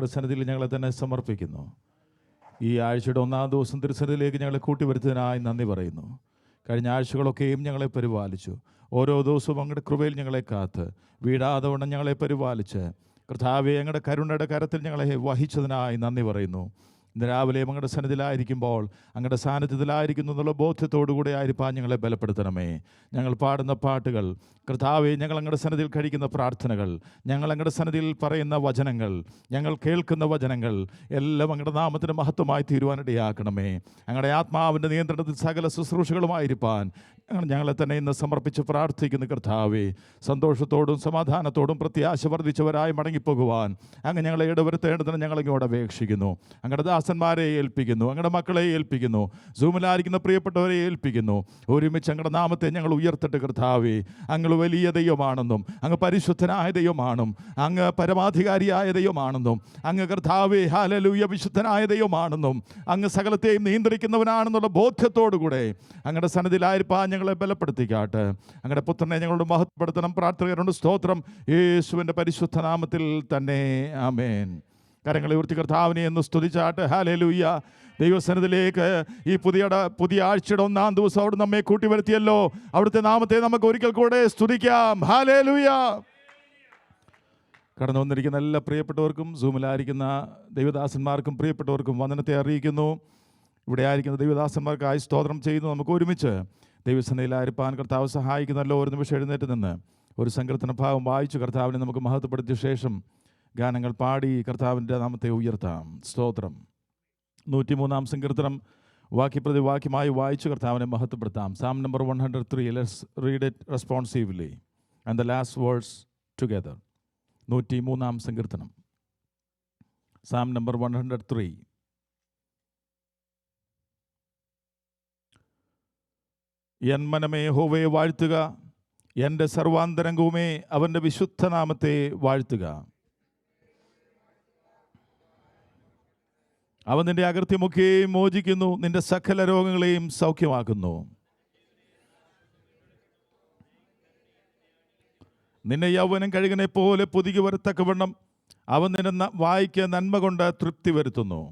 അങ്ങയുടെ സന്നിധിയിൽ ഞങ്ങളെ തന്നെ സമർപ്പിക്കുന്നു. ഈ ആഴ്ചയുടെ 1-ാം ദിവസം തിരുസന്നിധിയിലേക്ക് ഞങ്ങളെ കൂട്ടിവരുത്തതിനായി നന്ദി പറയുന്നു. കഴിഞ്ഞ ആഴ്ചകളൊക്കെയും ഞങ്ങളെ പരിപാലിച്ചു. ഓരോ ദിവസവും അങ്ങയുടെ കൃപയിൽ ഞങ്ങളെ കാത്ത് വീടാതെ വണ്ണം ഞങ്ങളെ പരിപാലിച്ച് കർത്താവേ, അങ്ങയുടെ കരുണയുടെ കരത്തിൽ ഞങ്ങളെ വഹിച്ചതിനായി നന്ദി പറയുന്നു. ഇന്ന് രാവിലെ അങ്ങയുടെ സന്നിധിയിലായിരിക്കുമ്പോൾ അങ്ങയുടെ സാന്നിധ്യത്തിലായിരിക്കുന്നു എന്നുള്ള ബോധ്യത്തോടുകൂടെ ആയിരിക്കാൻ ഞങ്ങളെ ബലപ്പെടുത്തണമേ. ഞങ്ങൾ പാടുന്ന പാട്ടുകൾ കർത്താവേ, ഞങ്ങൾ അങ്ങയുടെ സന്നിധിയിൽ കഴിക്കുന്ന പ്രാർത്ഥനകൾ, ഞങ്ങൾ അങ്ങയുടെ സന്നിധിയിൽ പറയുന്ന വചനങ്ങൾ, ഞങ്ങൾ കേൾക്കുന്ന വചനങ്ങൾ എല്ലാം അങ്ങയുടെ നാമത്തിന് മഹത്വമായി തീരുവാനിടയാക്കണമേ. അങ്ങയുടെ ആത്മാവിൻ്റെ നിയന്ത്രണത്തിൽ സകല ശുശ്രൂഷകളുമായിരിക്കാൻ ഞങ്ങളെ തന്നെ ഇന്ന് സമർപ്പിച്ച് പ്രാർത്ഥിക്കുന്ന കർത്താവേ, സന്തോഷത്തോടും സമാധാനത്തോടും പ്രത്യാശ വർദ്ധിച്ചവരായി മടങ്ങിപ്പോകുവാൻ അങ്ങ് ഞങ്ങളെ ഇടവരുത്തേണ്ടതിന് ഞങ്ങളിങ്ങോട്ട് അപേക്ഷിക്കുന്നു. അങ്ങയുടെ ദാസന്മാരെ ഏൽപ്പിക്കുന്നു, അങ്ങയുടെ മക്കളെ ഏൽപ്പിക്കുന്നു, സൂമിലായിരിക്കുന്ന പ്രിയപ്പെട്ടവരെ ഏൽപ്പിക്കുന്നു. ഒരുമിച്ച് അങ്ങയുടെ നാമത്തെ ഞങ്ങൾ ഉയർത്തട്ടെ കർത്താവേ. അങ്ങ് വലിയ ദൈവമാണെന്നും അങ്ങ് പരിശുദ്ധനായ ദൈവമാണെന്നും അങ്ങ് പരമാധികാരിയായ ദൈവമാണെന്നും അങ്ങ് കർത്താവേ ഹല്ലേലൂയ വിശുദ്ധനായ ദൈവമാണെന്നും അങ്ങ് സകലത്തെയും നിയന്ത്രിക്കുന്നവനാണെന്നുള്ള ബോധ്യത്തോടുകൂടെ അങ്ങയുടെ സന്നിധിയിലായിരിക്കാൻ ഞങ്ങളെ ബലപ്പെടുത്തിക്കാട്ടെ. അങ്ങയുടെ പുത്രനെ ഞങ്ങളോട് മഹത്വപ്പെടുത്തണം. പ്രാർത്ഥനകളുണ്ട്. സ്തോത്രം യേശുവിൻ്റെ പരിശുദ്ധ നാമത്തിൽ തന്നെ, ആമേൻ. കരങ്ങളെ ഉയർത്തി കർത്താവിനെ എന്ന് സ്തുതിച്ചാട്ടെ. ഹല്ലേലൂയ. ദൈവസന്നിധിയിലേക്ക് ഈ പുതിയ ആഴ്ചയുടെ 1-ാം ദിവസം അവിടെ നമ്മെ കൂട്ടി വരുത്തിയല്ലോ. അവിടുത്തെ നാമത്തെ നമുക്ക് ഒരിക്കൽ കൂടെ സ്തുതിക്കാം. ഹല്ലേലൂയ. കടന്നു വന്നിരിക്കുന്ന എല്ലാ പ്രിയപ്പെട്ടവർക്കും, സൂമിലായിരിക്കുന്ന ദൈവദാസന്മാർക്കും പ്രിയപ്പെട്ടവർക്കും വന്ദനത്തെ അറിയിക്കുന്നു. ഇവിടെ ആയിരിക്കുന്ന ദൈവദാസന്മാർക്കായി സ്തോത്രം ചെയ്യുന്നു. നമുക്ക് ഒരുമിച്ച് ദൈവസന്നിധിയിലായിരിക്കാൻ കർത്താവ് സഹായിക്കുന്നല്ലോ. ഒരു നിമിഷം എഴുന്നേറ്റ് നിന്ന് ഒരു സങ്കീർത്തന ഭാഗം വായിച്ചു കർത്താവിനെ നമുക്ക് മഹത്വപ്പെടുത്തിയ ശേഷം ഗാനങ്ങൾ പാടി കർത്താവിൻ്റെ നാമത്തെ ഉയർത്താം. സ്തോത്രം. 103-ാം സങ്കീർത്തനം വാക്യപ്രതി വാക്യമായി വായിച്ചു കർത്താവിനെ മഹത്വപ്പെടുത്താം. Psalm number 103. Let's read it responsively and the last verse together. 103-ാം സങ്കീർത്തനം, Psalm number 103. എൻ മനമേ യഹോവയെ വാഴ്ത്തുക, എൻ്റെ സർവാന്തരംഗവുമേ അവൻ്റെ വിശുദ്ധനാമത്തെ വാഴ്ത്തുക. അവൻ നിന്റെ അകൃത്യമൊക്കെയും മോചിക്കുന്നു, നിന്റെ സകല രോഗങ്ങളെയും സൗഖ്യമാക്കുന്നു. നിന്നെ യൗവനം കഴുകനെ പോലെ പുതുക്കി വരത്തക്കവണ്ണം അവൻ നിന്നെ വായ്ക്ക് നന്മ കൊണ്ട് തൃപ്തി വരുത്തുന്നു.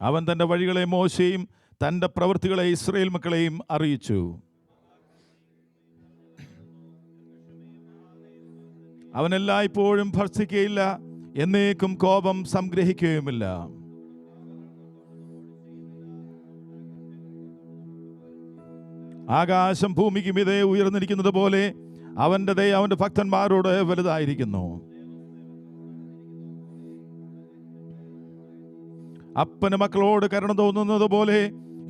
അവൻ തൻ്റെ വഴികളെ മോശെയും തൻ്റെ പ്രവൃത്തികളെ ഇസ്രായേൽ മക്കളെയും അറിയിച്ചു. അവൻ എല്ലായ്പ്പോഴും ഭർഷിക്കുകയില്ല, എന്നേക്കും കോപം സംഗ്രഹിക്കുകയുമില്ല. ആകാശം ഭൂമിക്ക് മീതെ ഉയർന്നിരിക്കുന്നത് പോലെ അവൻ്റെ ദയ അവൻ്റെ ഭക്തന്മാരോട് വലുതായിരിക്കുന്നു. അപ്പന് മക്കളോട് കരുണ തോന്നുന്നത് പോലെ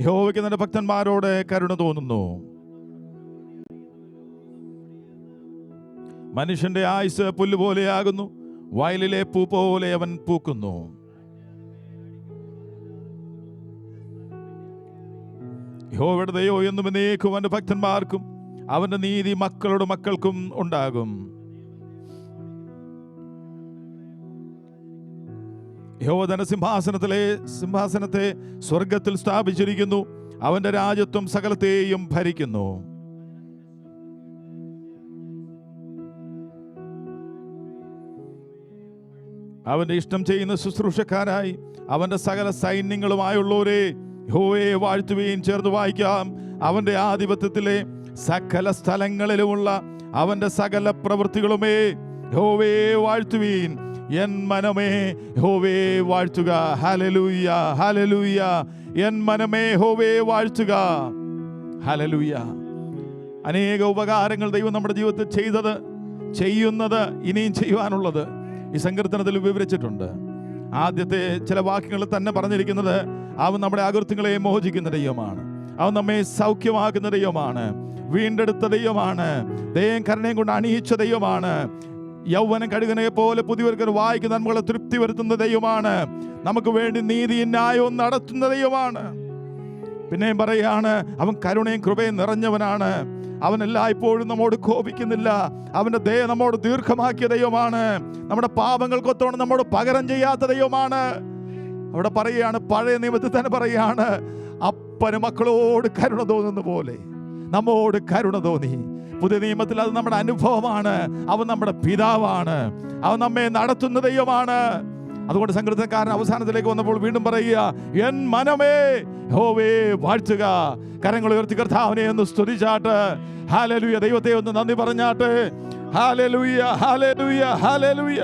യഹോവയ്ക്ക് തന്റെ ഭക്തന്മാരോട് കരുണ തോന്നുന്നു. മനുഷ്യന്റെ ആയുസ് പുല്ലുപോലെയാകുന്നു, വയലിലെ പൂ പോലെ അവൻ പൂക്കുന്നു. യഹോവയുടെ ദയ എന്നും എന്നേക്കും അവന്റെ ഭക്തന്മാർക്കും അവന്റെ നീതി മക്കളുടെ മക്കൾക്കും ഉണ്ടാകും. യഹോവ തന്റെ സിംഹാസനത്തെ സ്വർഗത്തിൽ സ്ഥാപിച്ചിരിക്കുന്നു, അവന്റെ രാജത്വം സകലത്തെയും ഭരിക്കുന്നു. അവന്റെ ഇഷ്ടം ചെയ്യുന്ന ശുശ്രൂഷക്കാരായി അവന്റെ സകല സൈന്യങ്ങളുമായുള്ളവരെ യഹോവയെ വാഴ്ത്തുകയും ചേർന്ന് വായിക്കാം. അവന്റെ ആധിപത്യത്തിലെ സകല സ്ഥലങ്ങളിലുമുള്ള അവന്റെ സകല പ്രവൃത്തികളുമേ യഹോവയെ വാഴ്ത്തുവീൻ. എൻ മനമേ യഹോവയെ വാഴ്ത്തുക. Hallelujah, hallelujah. എൻ മനമേ യഹോവയെ വാഴ്ത്തുക. ഹല്ലേലൂയ. അനേക ഉപകാരങ്ങൾ ദൈവം നമ്മുടെ ജീവിതത്തിൽ ചെയ്തത്, ചെയ്യുന്നത്, ഇനിയും ചെയ്യുവാനുള്ളത് ഈ സങ്കീർത്തനത്തിൽ വിവരിച്ചിട്ടുണ്ട്. ആദ്യത്തെ ചില വാക്യങ്ങൾ തന്നെ പറഞ്ഞിരിക്കുന്നത് അവൻ നമ്മുടെ അകൃത്യങ്ങളെ മോചിക്കുന്ന ദൈവമാണ്, അവൻ നമ്മെ സൗഖ്യമാക്കുന്ന ദൈവമാണ്, വീണ്ടെടുത്ത ദൈവമാണ്, ദയയും കരുണയും കൊണ്ട് അണിയിച്ച ദൈവമാണ്, യൗവനം കഴുകനെ പോലെ പുതിയവർക്ക് വായിക്കുന്ന നന്മകളെ തൃപ്തി വരുത്തുന്ന ദൈവമാണ്, നമുക്ക് വേണ്ടി നീതിയും ന്യായവും നടത്തുന്ന ദൈവമാണ്. പിന്നെയും പറയാണ് അവൻ കരുണയും കൃപയും നിറഞ്ഞവനാണ്, അവൻ എല്ലായ്പ്പോഴും നമ്മോട് കോപിക്കുന്നില്ല, അവന്റെ ദയ നമ്മോട് ദീർഘമാക്കിയ ദൈവമാണ്, നമ്മുടെ പാപങ്ങൾക്കൊത്തോണം നമ്മോട് പകരം ചെയ്യാത്ത ദൈവമാണ്. അവിടെ പറയുകയാണ്, പഴയ നിയമത്തിൽ തന്നെ പറയുകയാണ്, അപ്പന് മക്കളോട് കരുണ തോന്നുന്ന പോലെ നമ്മോട് കരുണ തോന്നി. പുതിയ നിയമത്തിൽ അത് നമ്മുടെ അനുഭവമാണ്. അവൻ നമ്മുടെ പിതാവാണ്. അവൻ നമ്മെ നടത്തുന്ന ദൈവമാണ്. അതുകൊണ്ട് സങ്കീർത്തനക്കാരൻ അവസാനത്തിലേക്ക് വന്നപ്പോൾ വീണ്ടും പറയുക, എൻ മനമേ യഹോവയെ വാഴ്ത്തുക. കരങ്ങൾ ഉയർത്തി കർത്താവിനെ ഒന്ന് സ്തുതിച്ചാട്ട്. ഹല്ലേലൂയ. ദൈവത്തെ ഒന്ന് നന്ദി പറഞ്ഞാട്ട്. Hallelujah, hallelujah, hallelujah.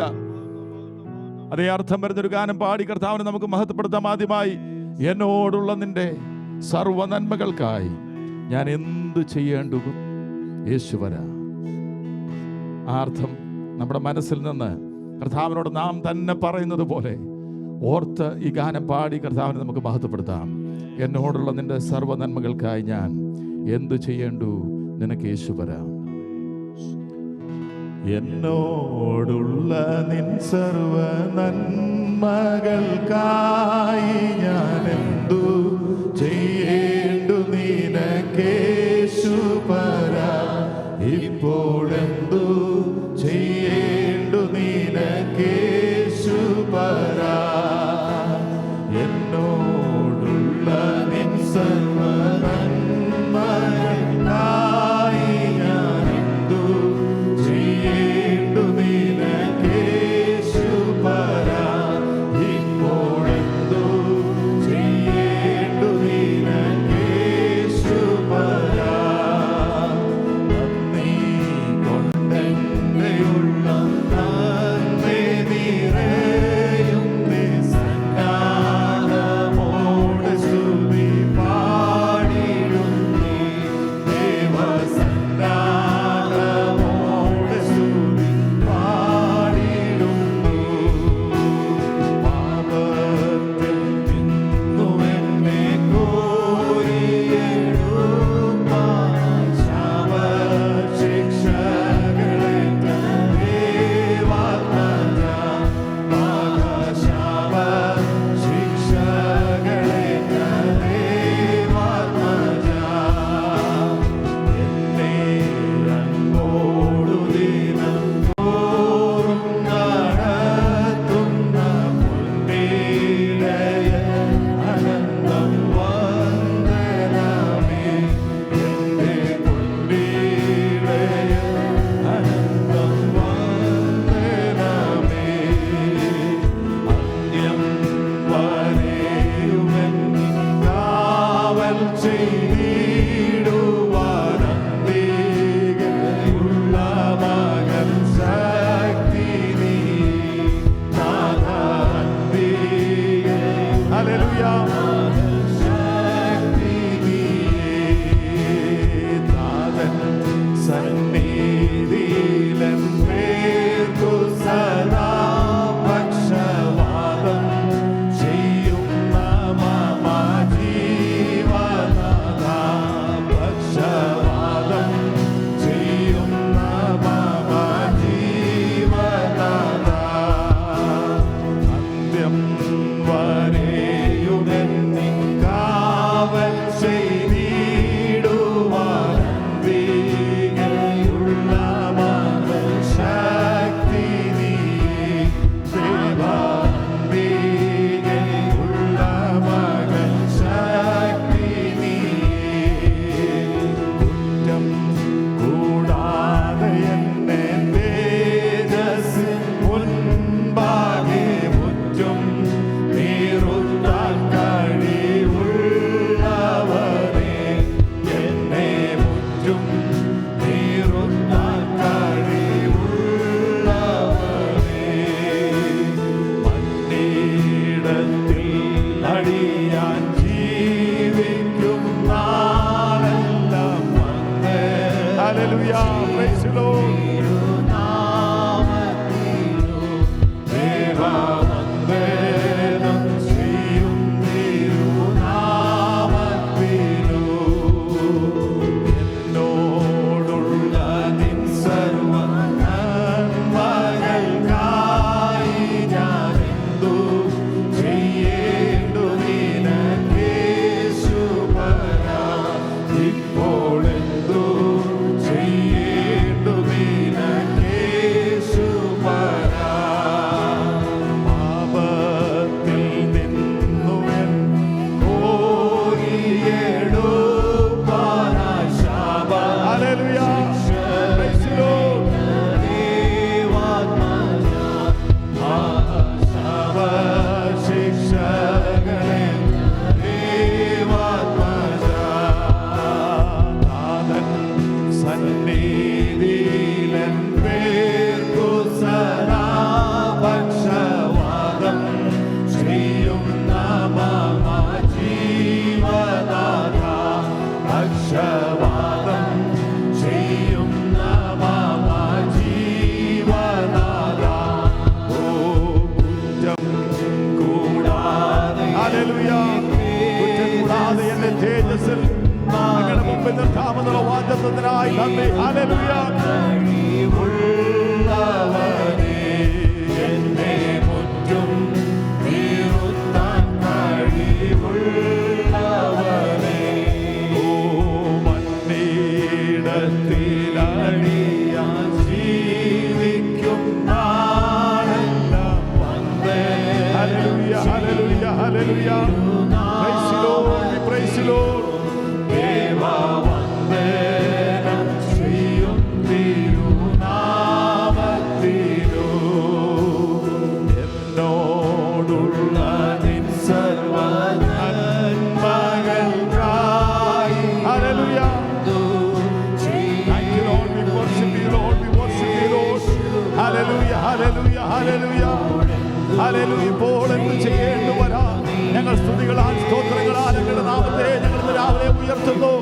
അതേ അർത്ഥം വരുന്നൊരു ഗാനം പാടി കർത്താവിനെ നമുക്ക് മഹത്വപ്പെടുത്താം. ആദ്യമായി, എന്നോടുള്ള നിന്റെ സർവ്വ നന്മകൾക്കായി ഞാൻ എന്ത് ചെയ്യേണ്ടു യേശുവര. ആ അർത്ഥം നമ്മുടെ മനസ്സിൽ നിന്ന് കർത്താവിനോട് നാം തന്നെ പറയുന്നത് പോലെ ഓർത്ത് ഈ ഗാനം പാടി കർത്താവിനെ നമുക്ക് മഹത്വപ്പെടുത്താം. എന്നോടുള്ള നിന്റെ സർവ്വ നന്മകൾക്കായി ഞാൻ എന്ത് ചെയ്യേണ്ടു നിനക്ക് യേശുവര. എന്നോടുള്ള നിൻ സർവ്വ നന്മകൾക്കായി ഞാൻ എന്തു ചെയ്യേണ്ടു നിനക്കേശുപര. ഇപ്പോഴെന്തു ചെയ്യേണ്ടു നിനക്കേശുപര. എന്നോടുള്ള നിൻ സർവ്വ നന്മകൾക്കായി ഞാൻ എന്തു ചെയ്യേണ്ടു നിനക്കേശുപര. ഇപ്പോഴെന്തു ചെയ്യേണ്ടു കൃപയ്ക്കായി നന്ദി. Hallelujah. Hallelujah. Praise the Lord. We praise the Lord. Deva vandanam seyum തിരുനാമത്തിലോ എന്നോടുള്ള നിൻ സർവ നന്മകൾക്കായി. Hallelujah. Thank you, Lord. We worship you, Lord. We worship you, Lord. Hallelujah. Hallelujah. Hallelujah. Hallelujah. ഇപ്പോൾ എന്ത് ചെയ്യേണ്ടു വരാ ഞങ്ങൾ സ്തുതികളാൽ സ്തോത്രങ്ങളാൽ അങ്ങയുടെ നാമത്തെ ഞങ്ങൾ രാവിലെ ഉയർത്തുന്നു.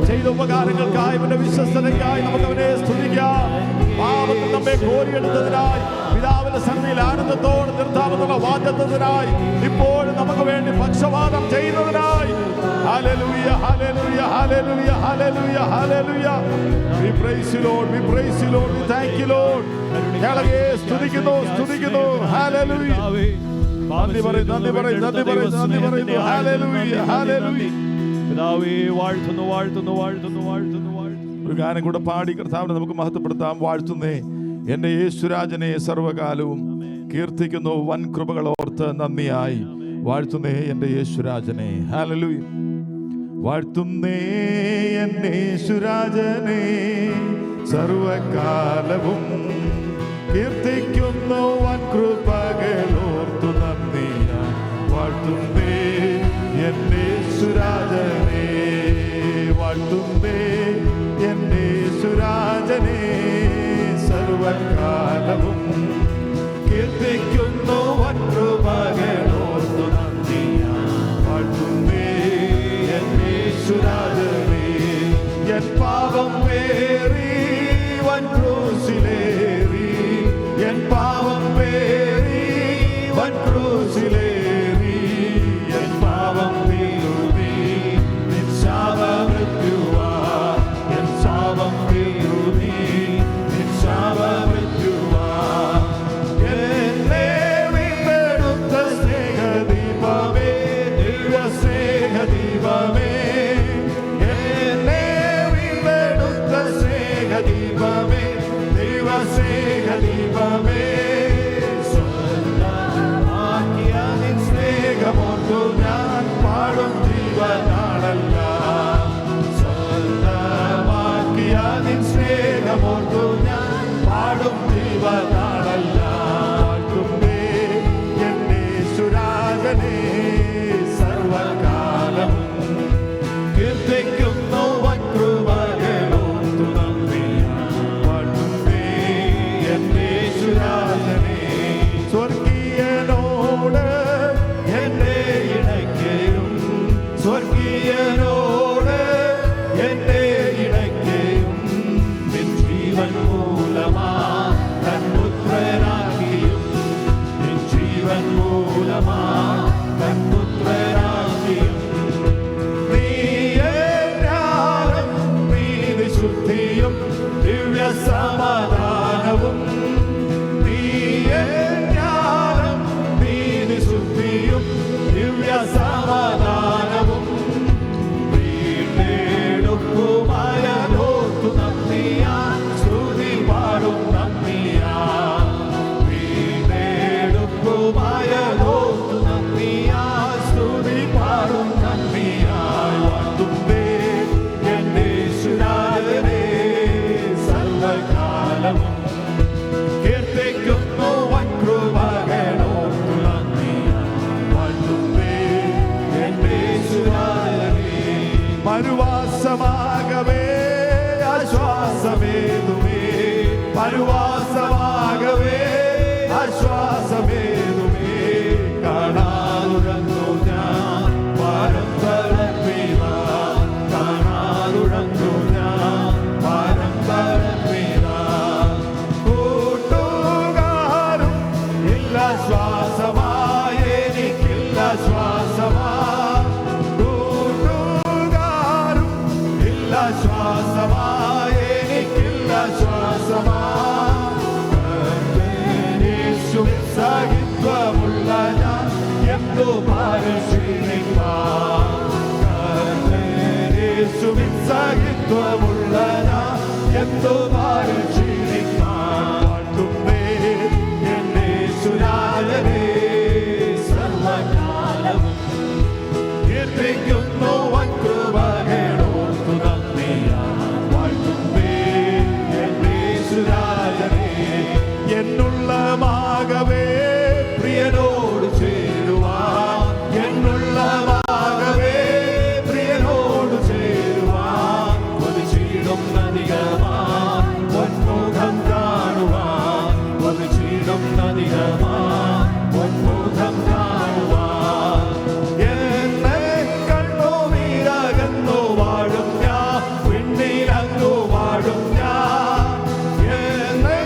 ചെയ്ത ഉപകാരങ്ങൾക്കായി അവന്റെ വിശ്വസ്തതയ്ക്കായി നമുക്ക് അവനെ സ്തുതിക്കാം. പാപത്തിൽ നമ്മെ കോരിയെടുത്തതിനായി പിതാവിന്റെ സന്നിധിയിൽ ആനന്ദത്തോടെ നിർത്താമെന്നുള്ള വാഗ്ദത്തത്തിനായി ഇപ്പോഴും നമുക്ക് വേണ്ടി പക്ഷപാതം ചെയ്യുന്നതിനായി. Hallelujah. Hallelujah. Hallelujah. Hallelujah. Hallelujah. We praise you, Lord. We praise you, Lord. We thank you, Lord. ഞങ്ങളെ സ്തുതിക്കുന്നു. ഹല്ലേലൂയ. നന്ദി പറയുന്നു. ഹല്ലേലൂയ. ഹല്ലേലൂയ. പിതാവേ വാഴ്ത്തുന്നു. ഒരു ഗാനം കൂടെ പാടി കർത്താവിനെ നമുക്ക് മഹത്വപ്പെടുത്താം. വാഴ്ത്തുന്നേ എന്റെ യേശുരാജനെ സർവ്വകാലവും കീർത്തിക്കുന്നു. വൻ കൃപകൾ ഓർത്ത് നന്ദിയായി വാഴ്ത്തുന്നേ എന്റെ യേശുരാജനെ. ഹല്ലേലൂയ. വാഴ്ത്തുന്നേ എന്റെ യേശുരാജനെ സർവ്വകാലവും കീർത്തിക്കുന്നു. വൻ കൃപകൾ ഓർത്തു നന്ദിയായി വാഴ്ത്തുന്നേ എന്റെ യേശുരാജനെ. വാഴ്ത്തുന്നേ എന്റെ യേശുരാജനെ സർവ്വകാലവും കീർത്തിക്കുന്നു. വൻ കൃപകൾ ഓർത്തു നന്ദിയായി വാഴ്ത്തുന്നേ എന്റെ യേശുരാജനെ. എൻ പാപം വേറി വൻ ക്രൂശിലേറി. എൻ പാപം വേറി വൻ ക്രൂശിലേറി. എൻ പാപം തീരുതി നിൻ ശാപമൃത്യുവാ. എൻ ശാപം തീരുതി നിൻ ശാപമൃത്യുവാ. മഹത്വമുള്ള ഞാൻ എന്തു ഭാരം ക്ഷീണിക്കാൻ വാഴ്ത്തുന്നേ എന്നെ യേശുരാജനെ സർവകാലവും കീർത്തിക്കുന്നു വൻ കൃപകളോർത്തു നന്ദിയാൽ വാഴ്ത്തുന്നേ എന്നെ യേശുരാജനെ എന്നുള്ളമാകവേ പ്രിയനോട് ചേരുവാൻ എന്നുള്ളമാകവേ പ്രിയനോട് ചേരുവാൻ കൊതിച്ചിടും നദികമാൻ പൊന്മുഖം കാണുവാൻ കൊതിച്ചിടും നദികമാൻ പൊന്മുഖം കാണുവാൻ എന്നെ കണ്ണുനീരകന്നു വാഴും ഞാൻ പിന്നിലങ്ങു വാഴും ഞാൻ എന്നെ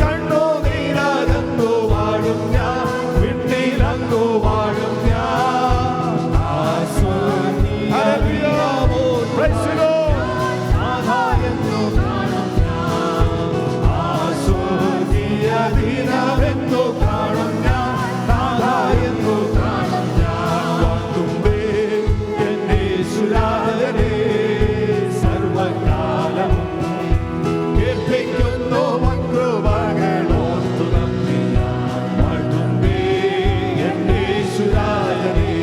കണ്ണുനീരകന്നു വാഴും ഞാൻ പിന്നിലങ്ങു വാഴും ഞാൻ ആസ്വദിയാമോ നാഥായെന്നു കാണും ഞാൻ ആസ്വദിയ ദിനമെന്നു കാണും ഞാൻ നാഥായെന്നു കാണും ഞാൻ വാഴ്ത്തുമ്പേ എന്നെ യേശുരാജനെ സർവകാലവും കീർത്തിക്കുന്നു വൻകൃപകളോർത്തു നന്ദിയാൽ വാഴ്ത്തുമ്പേ എന്നെ യേശുരാജനെ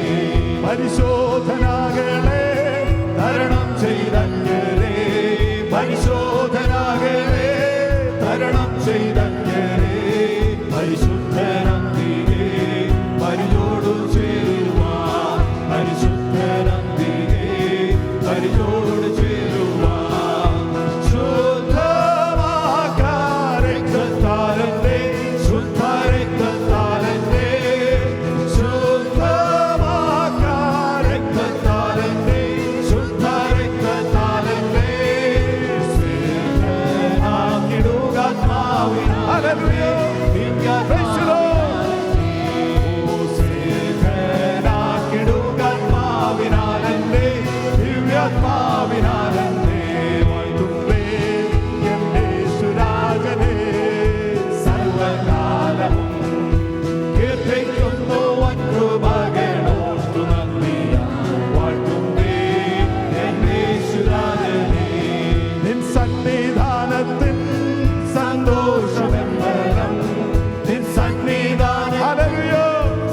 പരിശോധനകളെ തരണം ചെയ്തങ്ങരെ പരിശോധനകളെ തരണം ചെയ്തങ്ങരെ പരിശുദ്ധനന്ദികെ പരിയോടു ചേരുവാൻ പരിശുദ്ധനന്ദികെ പരിയോട് ചേരുവാൻ ശുദ്ധമാക്കാരക്തത്താലന്റെ ശുദ്ധരക്തത്താലന്റെ ശുദ്ധമാക്കാരക്തത്താലന്റെ ശുദ്ധരക്തത്താലന്റെ ദിവ്യാത്മാവിനാലന്റെ വാഴ്ത്തുമ്പേ എന്നെ യേശുരാജനെ സർവകാലവും കീർത്തിക്കുന്നു വൻ കൃപകളോർത്തു നന്ദിയാൽ വാഴ്ത്തുമ്പേ എന്നെ യേശുരാജനെ നിൻ സന്നിധാനത്തിൻ സന്തോഷമെന്നരം നിൻ സന്നിധാനം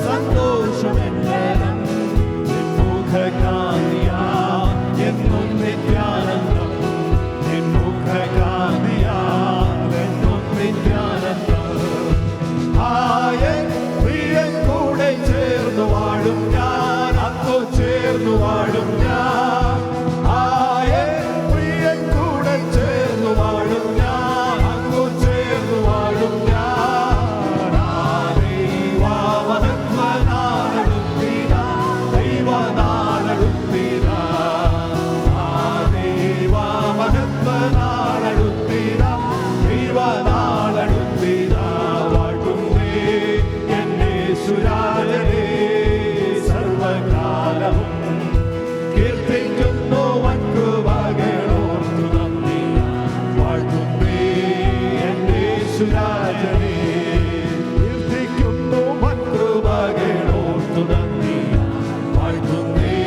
സന്തോഷമെന്നരം നിൻ മുഖകാന്തിയാ എന്നും നിത്യാനന്ദം നിൻ മുഖകാന്തിയാ എന്നും നിത്യാനന്ദം ആയൻ പ്രിയൻ കൂടെ ചേർന്നു വാഴും ഞാൻ അന്നു ചേർന്നു വാഴും ഞാൻ ആയൻ പ്രിയൻ കൂടെ ചേർന്നു വാഴും ഞാൻ അന്നു ചേർന്നു വാഴും ഞാൻ ദൈവമഹത്വനാളെടുത്തിര ദൈവനാളെടുത്തിര ദൈവമഹത്വനാളെടുത്തിര ദൈവനാളെടുത്തിര വാഴ്ത്തുന്നേ എന്നെ യേശുരാജനെ സർവകാലവും കീർത്തിക്കുന്നു വൻ കൃപകളോർത്തു നന്ദിയാൽ വാഴ്ത്തുന്നേ എന്നെ യേശുരാജനെ കീർത്തിക്കുന്നു വൻ കൃപകളോർത്തു നന്ദിയാൽ വാഴ്ത്തുന്നേ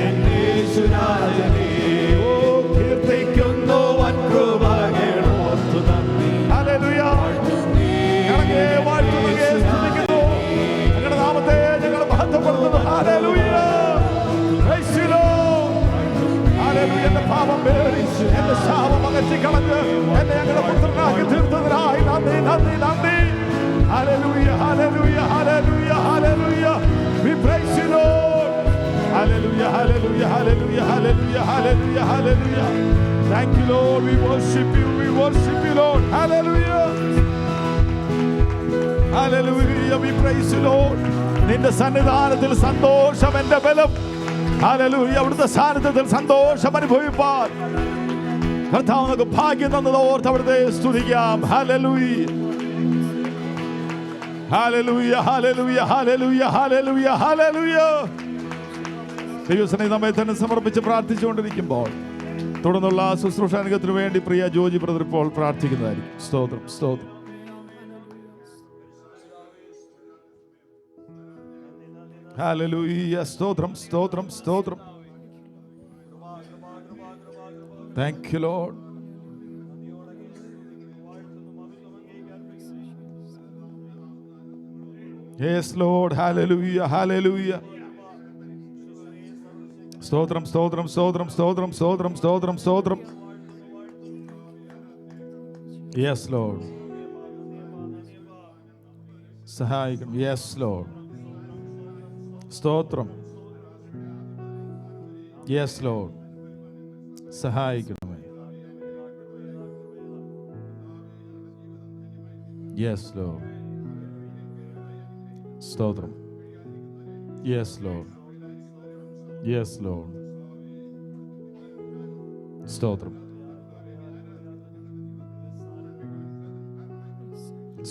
എന്നെ യേശുരാജനെ ഓ കീർത്തിക്കുന്നു വൻ കൃപകളോർത്തു നന്ദിയാൽ വാഴ്ത്തുന്നേ വാഴ്ത്തുന്നേ സ്തുതിക്കുന്നു ഞങ്ങളുടെ നാമത്തെ ഞങ്ങൾ മഹത്വപ്പെടുത്തുന്നു hallelujah praise the Lord hallelujah എന്റെ പാപം പേറി എന്റെ ശാപം അകറ്റിക്കളഞ്ഞ് എന്നെ ഞങ്ങളുടെ പുത്രനാക്കി തീർത്തതിനായി നന്ദി നന്ദി നന്ദി hallelujah hallelujah hallelujah hallelujah we praise you Lord hallelujah hallelujah hallelujah hallelujah hallelujah hallelujah thank you Lord we worship you Lord hallelujah hallelujah we praise you Lord നിന്റെ സന്നിധാനത്തിൽ സന്തോഷം എന്റെ ബലം ഹല്ലേലൂയ അവിടുത്തെ സാന്നിധ്യത്തിൽ സന്തോഷം അനുഭവിപ്പാൻ കർത്താവ് നമുക്ക് ഭാഗ്യം തന്നത് ഓർത്ത് അവിടുത്തെ സ്തുതിക്കാം hallelujah hallelujah hallelujah hallelujah hallelujah hallelujah ദൈവസന്നിധി നമ്മെ തന്നെ സമർപ്പിച്ച് പ്രാർത്ഥിച്ചുകൊണ്ടിരിക്കുമ്പോൾ തുടർന്നുള്ള ശുശ്രൂഷാനുഗത്തിന് വേണ്ടി പ്രിയ ജോജി ബ്രദർ ഇപ്പോൾ പ്രാർത്ഥിക്കുന്നതായിരിക്കും. സ്തോത്രം സ്തോത്രം. ഹല്ലേലൂയ സ്തോത്രം സ്തോത്രം സ്തോത്രം. Thank you, Lord. Yes, Lord. Hallelujah. Hallelujah. സ്തോത്രം സ്തോത്രം സ്തോത്രം സ്തോത്രം സ്തോത്രം സ്തോത്രം സ്തോത്രം. Yes, Lord. സഹായിക്കണം. Yes, Lord. സ്തോത്രം. Yes, Lord. സഹായിക്കണമേ. Yes, Lord. സ്തോത്രം. Yes, Lord. Yes, Lord. സ്തോത്രം.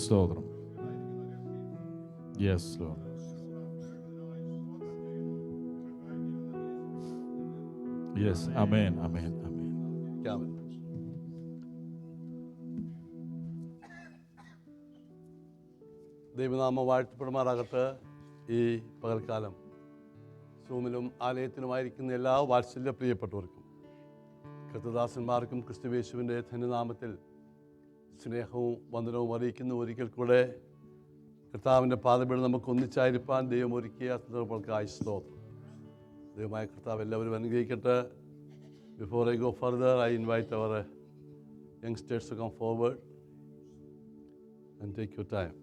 സ്തോത്രം. Yes, Lord. Yes. Amen. Amen. Amen. Amen. ദൈവനാമം വാഴ്ത്തപ്പെടുമാറാകട്ടെ. ഈ പകൽക്കാലം സൂമിലും ആലയത്തിലുമായിരിക്കുന്ന എല്ലാ വാത്സല്യ പ്രിയപ്പെട്ടവർക്കും കർത്തദാസന്മാർക്കും ക്രിസ്തുയേശുവിൻ്റെ ധന്യനാമത്തിൽ സ്നേഹവും വന്ദനവും അറിയിക്കുന്ന ഒരിക്കൽ കൂടെ കർത്താവിൻ്റെ പാദപീഠം നമുക്ക് ഒന്നിച്ചായിരിക്കാൻ ദൈവം ഒരുക്കിയ സന്ദർഭങ്ങൾക്കായി സ്തോത്രം. ദൈവമായ കർത്താവ് എല്ലാവരും അനുഗ്രഹിക്കട്ടെ. Before I go further, I invite our youngsters to come forward and take your time.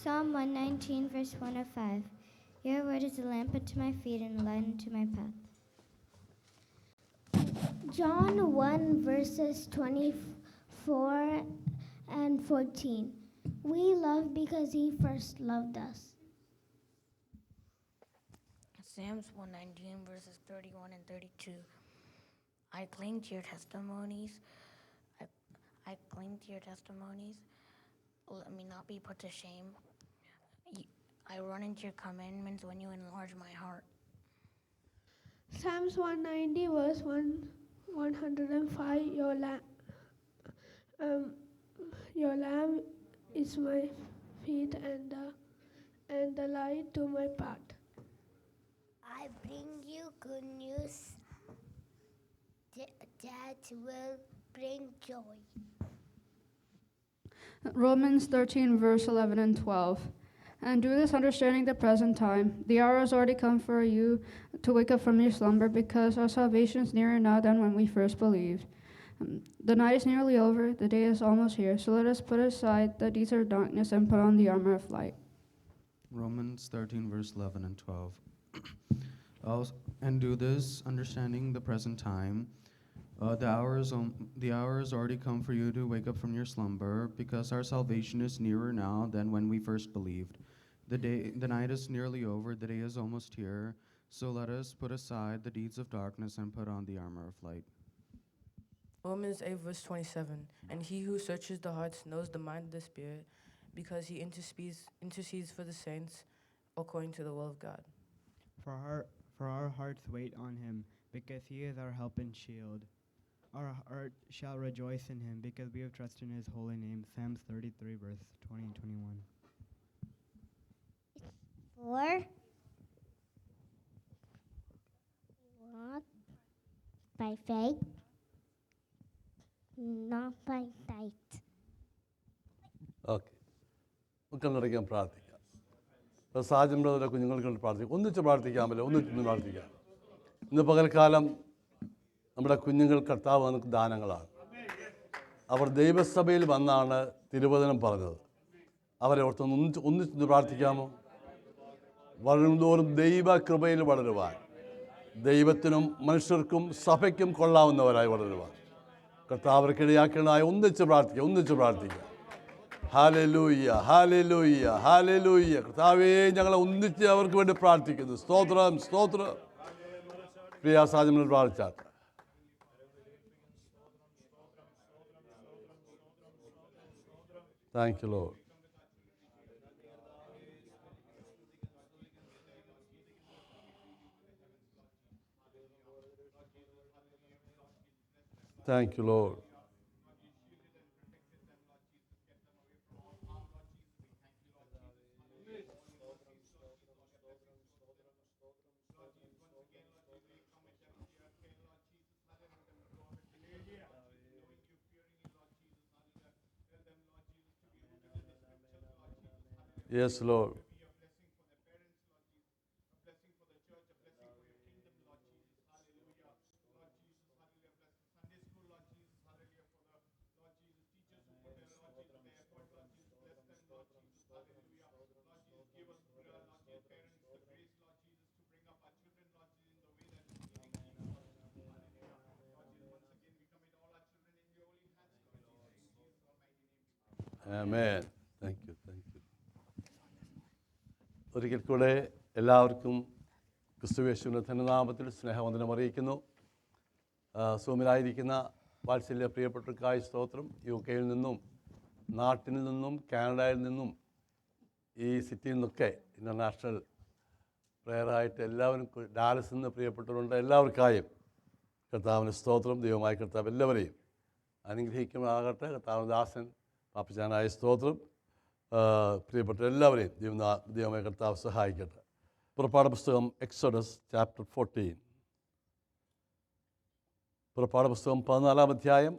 Psalm 119, verse 105. Your word is a lamp unto my feet and a light unto my path. John 1, verses 24 and 14. We love because he first loved us. Psalms 119, verses 31 and 32. I cling to your testimonies. I cling to your testimonies. Let me not be put to shame. I run into your commandments when you enlarge my heart. Psalms 190, verse 105. Your lamp is my feet and the light to my path. I bring you good news that will bring joy. Romans 13, verse 11 and 12. And do this understanding the present time. The hour has already come for you to wake up from your slumber, because our salvation is nearer now than when we first believed. The night is nearly over, the day is almost here, so let us put aside the deeds of darkness and put on the armor of light. Romans 13, verse 11 and 12. And do this, understanding the present time. The hour has already come for you to wake up from your slumber, because our salvation is nearer now than when we first believed. The night is nearly over, the day is almost here, so let us put aside the deeds of darkness and put on the armor of light. Romans 8, verse 27. And he who searches the hearts knows the mind of the Spirit, because he intercedes for the saints according to the will of God. For our hearts wait on him, because he is our help and shield. Our heart shall rejoice in him, because we have trusted in his holy name. Psalms 33, verse 20 and 21. 4. Walk by faith, not by sight. Okay നമുക്കെന്നടയ്ക്കാൻ പ്രാർത്ഥിക്കാം. ഇപ്പോൾ സാജൻ ബ്രദറെ കുഞ്ഞുങ്ങൾക്ക് വേണ്ടി പ്രാർത്ഥിക്കാം. ഒന്നിച്ച് പ്രാർത്ഥിക്കാമല്ലോ, ഒന്നിച്ച് പ്രാർത്ഥിക്കാം. ഇന്ന് പകൽക്കാലം നമ്മുടെ കുഞ്ഞുങ്ങൾ കർത്താവ് നമുക്ക് ദാനങ്ങളാണ്. അവർ ദൈവസഭയിൽ വന്നാണ് തിരുവചനം പറഞ്ഞത്. അവരെ ഓർത്ത് ഒന്നിച്ച് പ്രാർത്ഥിക്കാമോ? വളരുന്തോറും ദൈവ കൃപയിൽ വളരുവാൻ, ദൈവത്തിനും മനുഷ്യർക്കും സഭയ്ക്കും കൊള്ളാവുന്നവരായി വളരുവാൻ കർത്താവ് അവർക്കിടയാക്കണമായി ഒന്നിച്ച് പ്രാർത്ഥിക്കാം. Hallelujah, hallelujah, hallelujah. കർത്താവേ, ഞങ്ങളെ ഒന്നിച്ച് അവർക്ക് വേണ്ടി പ്രാർത്ഥിക്കുന്നു. സ്തോത്രം, സ്തോത്രം. പ്രിയ സാജനങ്ങൾ പ്രാർത്ഥിച്ചാട്ടെ. Thank you, Lord. Thank you, Lord. Yes, Lord. Amen. Thank you. ഒരിക്കൽ കൂടെ എല്ലാവർക്കും ക്രിസ്തുയേശുവിൻ്റെ ധന്യനാമത്തിൽ സ്നേഹവന്ദനം അറിയിക്കുന്നു. സൂമിലായിരിക്കുന്ന വാത്സല്യ പ്രിയപ്പെട്ടവർക്കായി സ്തോത്രം. UK നിന്നും നാട്ടിൽ നിന്നും കാനഡയിൽ നിന്നും ഈ സിറ്റിയിൽ നിന്നൊക്കെ ഇൻ്റർനാഷണൽ പ്രേയറായിട്ട് എല്ലാവരും ഡാലസിൽ നിന്ന് പ്രിയപ്പെട്ടവരുണ്ട്. എല്ലാവർക്കായും കർത്താവിന് സ്തോത്രം. ദൈവമായ കർത്താവ് എല്ലാവരെയും അനുഗ്രഹിക്കുമാകട്ടെ. കർത്താവിന് ദാസൻ പാപ്പച്ചാനായ സ്തോത്രം. പ്രിയപ്പെട്ട എല്ലാവരെയും ദൈവമായ കർത്താവ് സഹായിക്കട്ടെ. പുറപ്പാട് പുസ്തകം എക്സോഡസ് ചാപ്റ്റർ 14. പുറപ്പാട് പുസ്തകം 14-ാം അധ്യായം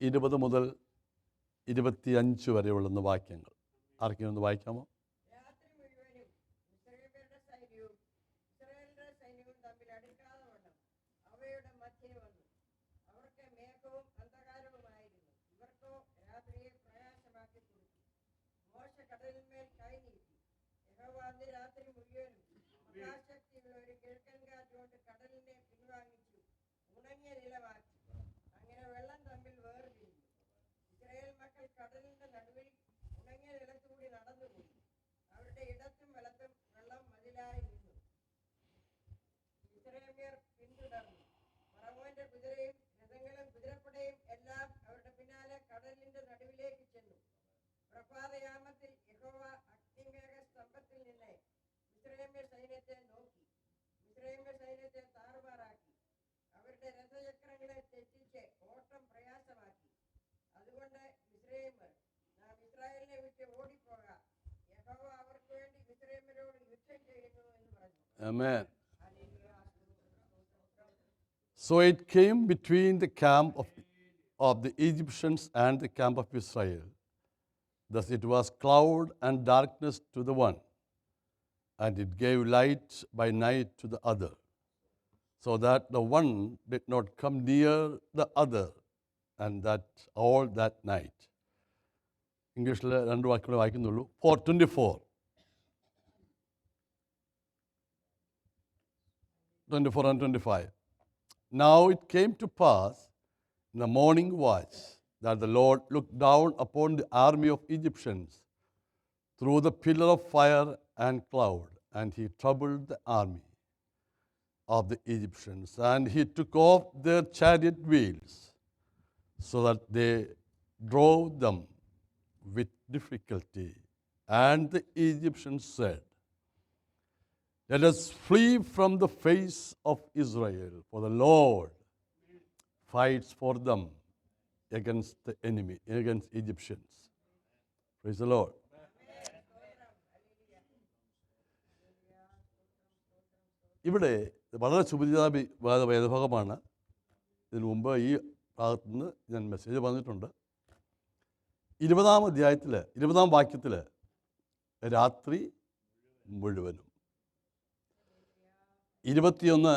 20 മുതൽ 25 വരെയുള്ള വാക്യങ്ങൾ. ആർക്കെങ്കിലും ഒന്ന് വായിക്കാമോ? പ്രഭാതയാമത്തിൽ യഹോവ അഗ്നിമേഘ സ്തംഭത്തിൽ നിന്ന് മിസ്രയീമ്യർ സൈന്യത്തെ നോക്കി. മിസ്രയീമ്യർ Amen. So it came between the camp of the Egyptians and the camp of Israel. Thus it was cloud and darkness to the one, and it gave light by night to the other, so that the one did not come near the other, and that all that night. ഇംഗ്ലീഷിൽ രണ്ട് വാക്കുകൾ വായിക്കുന്നുള്ളൂ. 24 and 25. Now it came to pass in the morning watch that the Lord looked down upon the army of Egyptians through the pillar of fire and cloud, and he troubled the army of the Egyptians, and he took off their chariot wheels, so that they drove them with difficulty. And the Egyptians said, "Let us flee from the face of Israel, for the Lord fights for them against the enemy, against Egyptians." Praise the Lord. ഇവിടെ വളരെ സുപരിചിത വേദഭാഗമാണ്. ഇതിനു മുമ്പ് ഈ ഭാഗത്തുനിന്ന് ഞാൻ message പറഞ്ഞിട്ടുണ്ട്. 20-ാം അധ്യായത്തിൽ 20-ാം വാക്യത്തിൽ രാത്രി മുഴുവനും, 21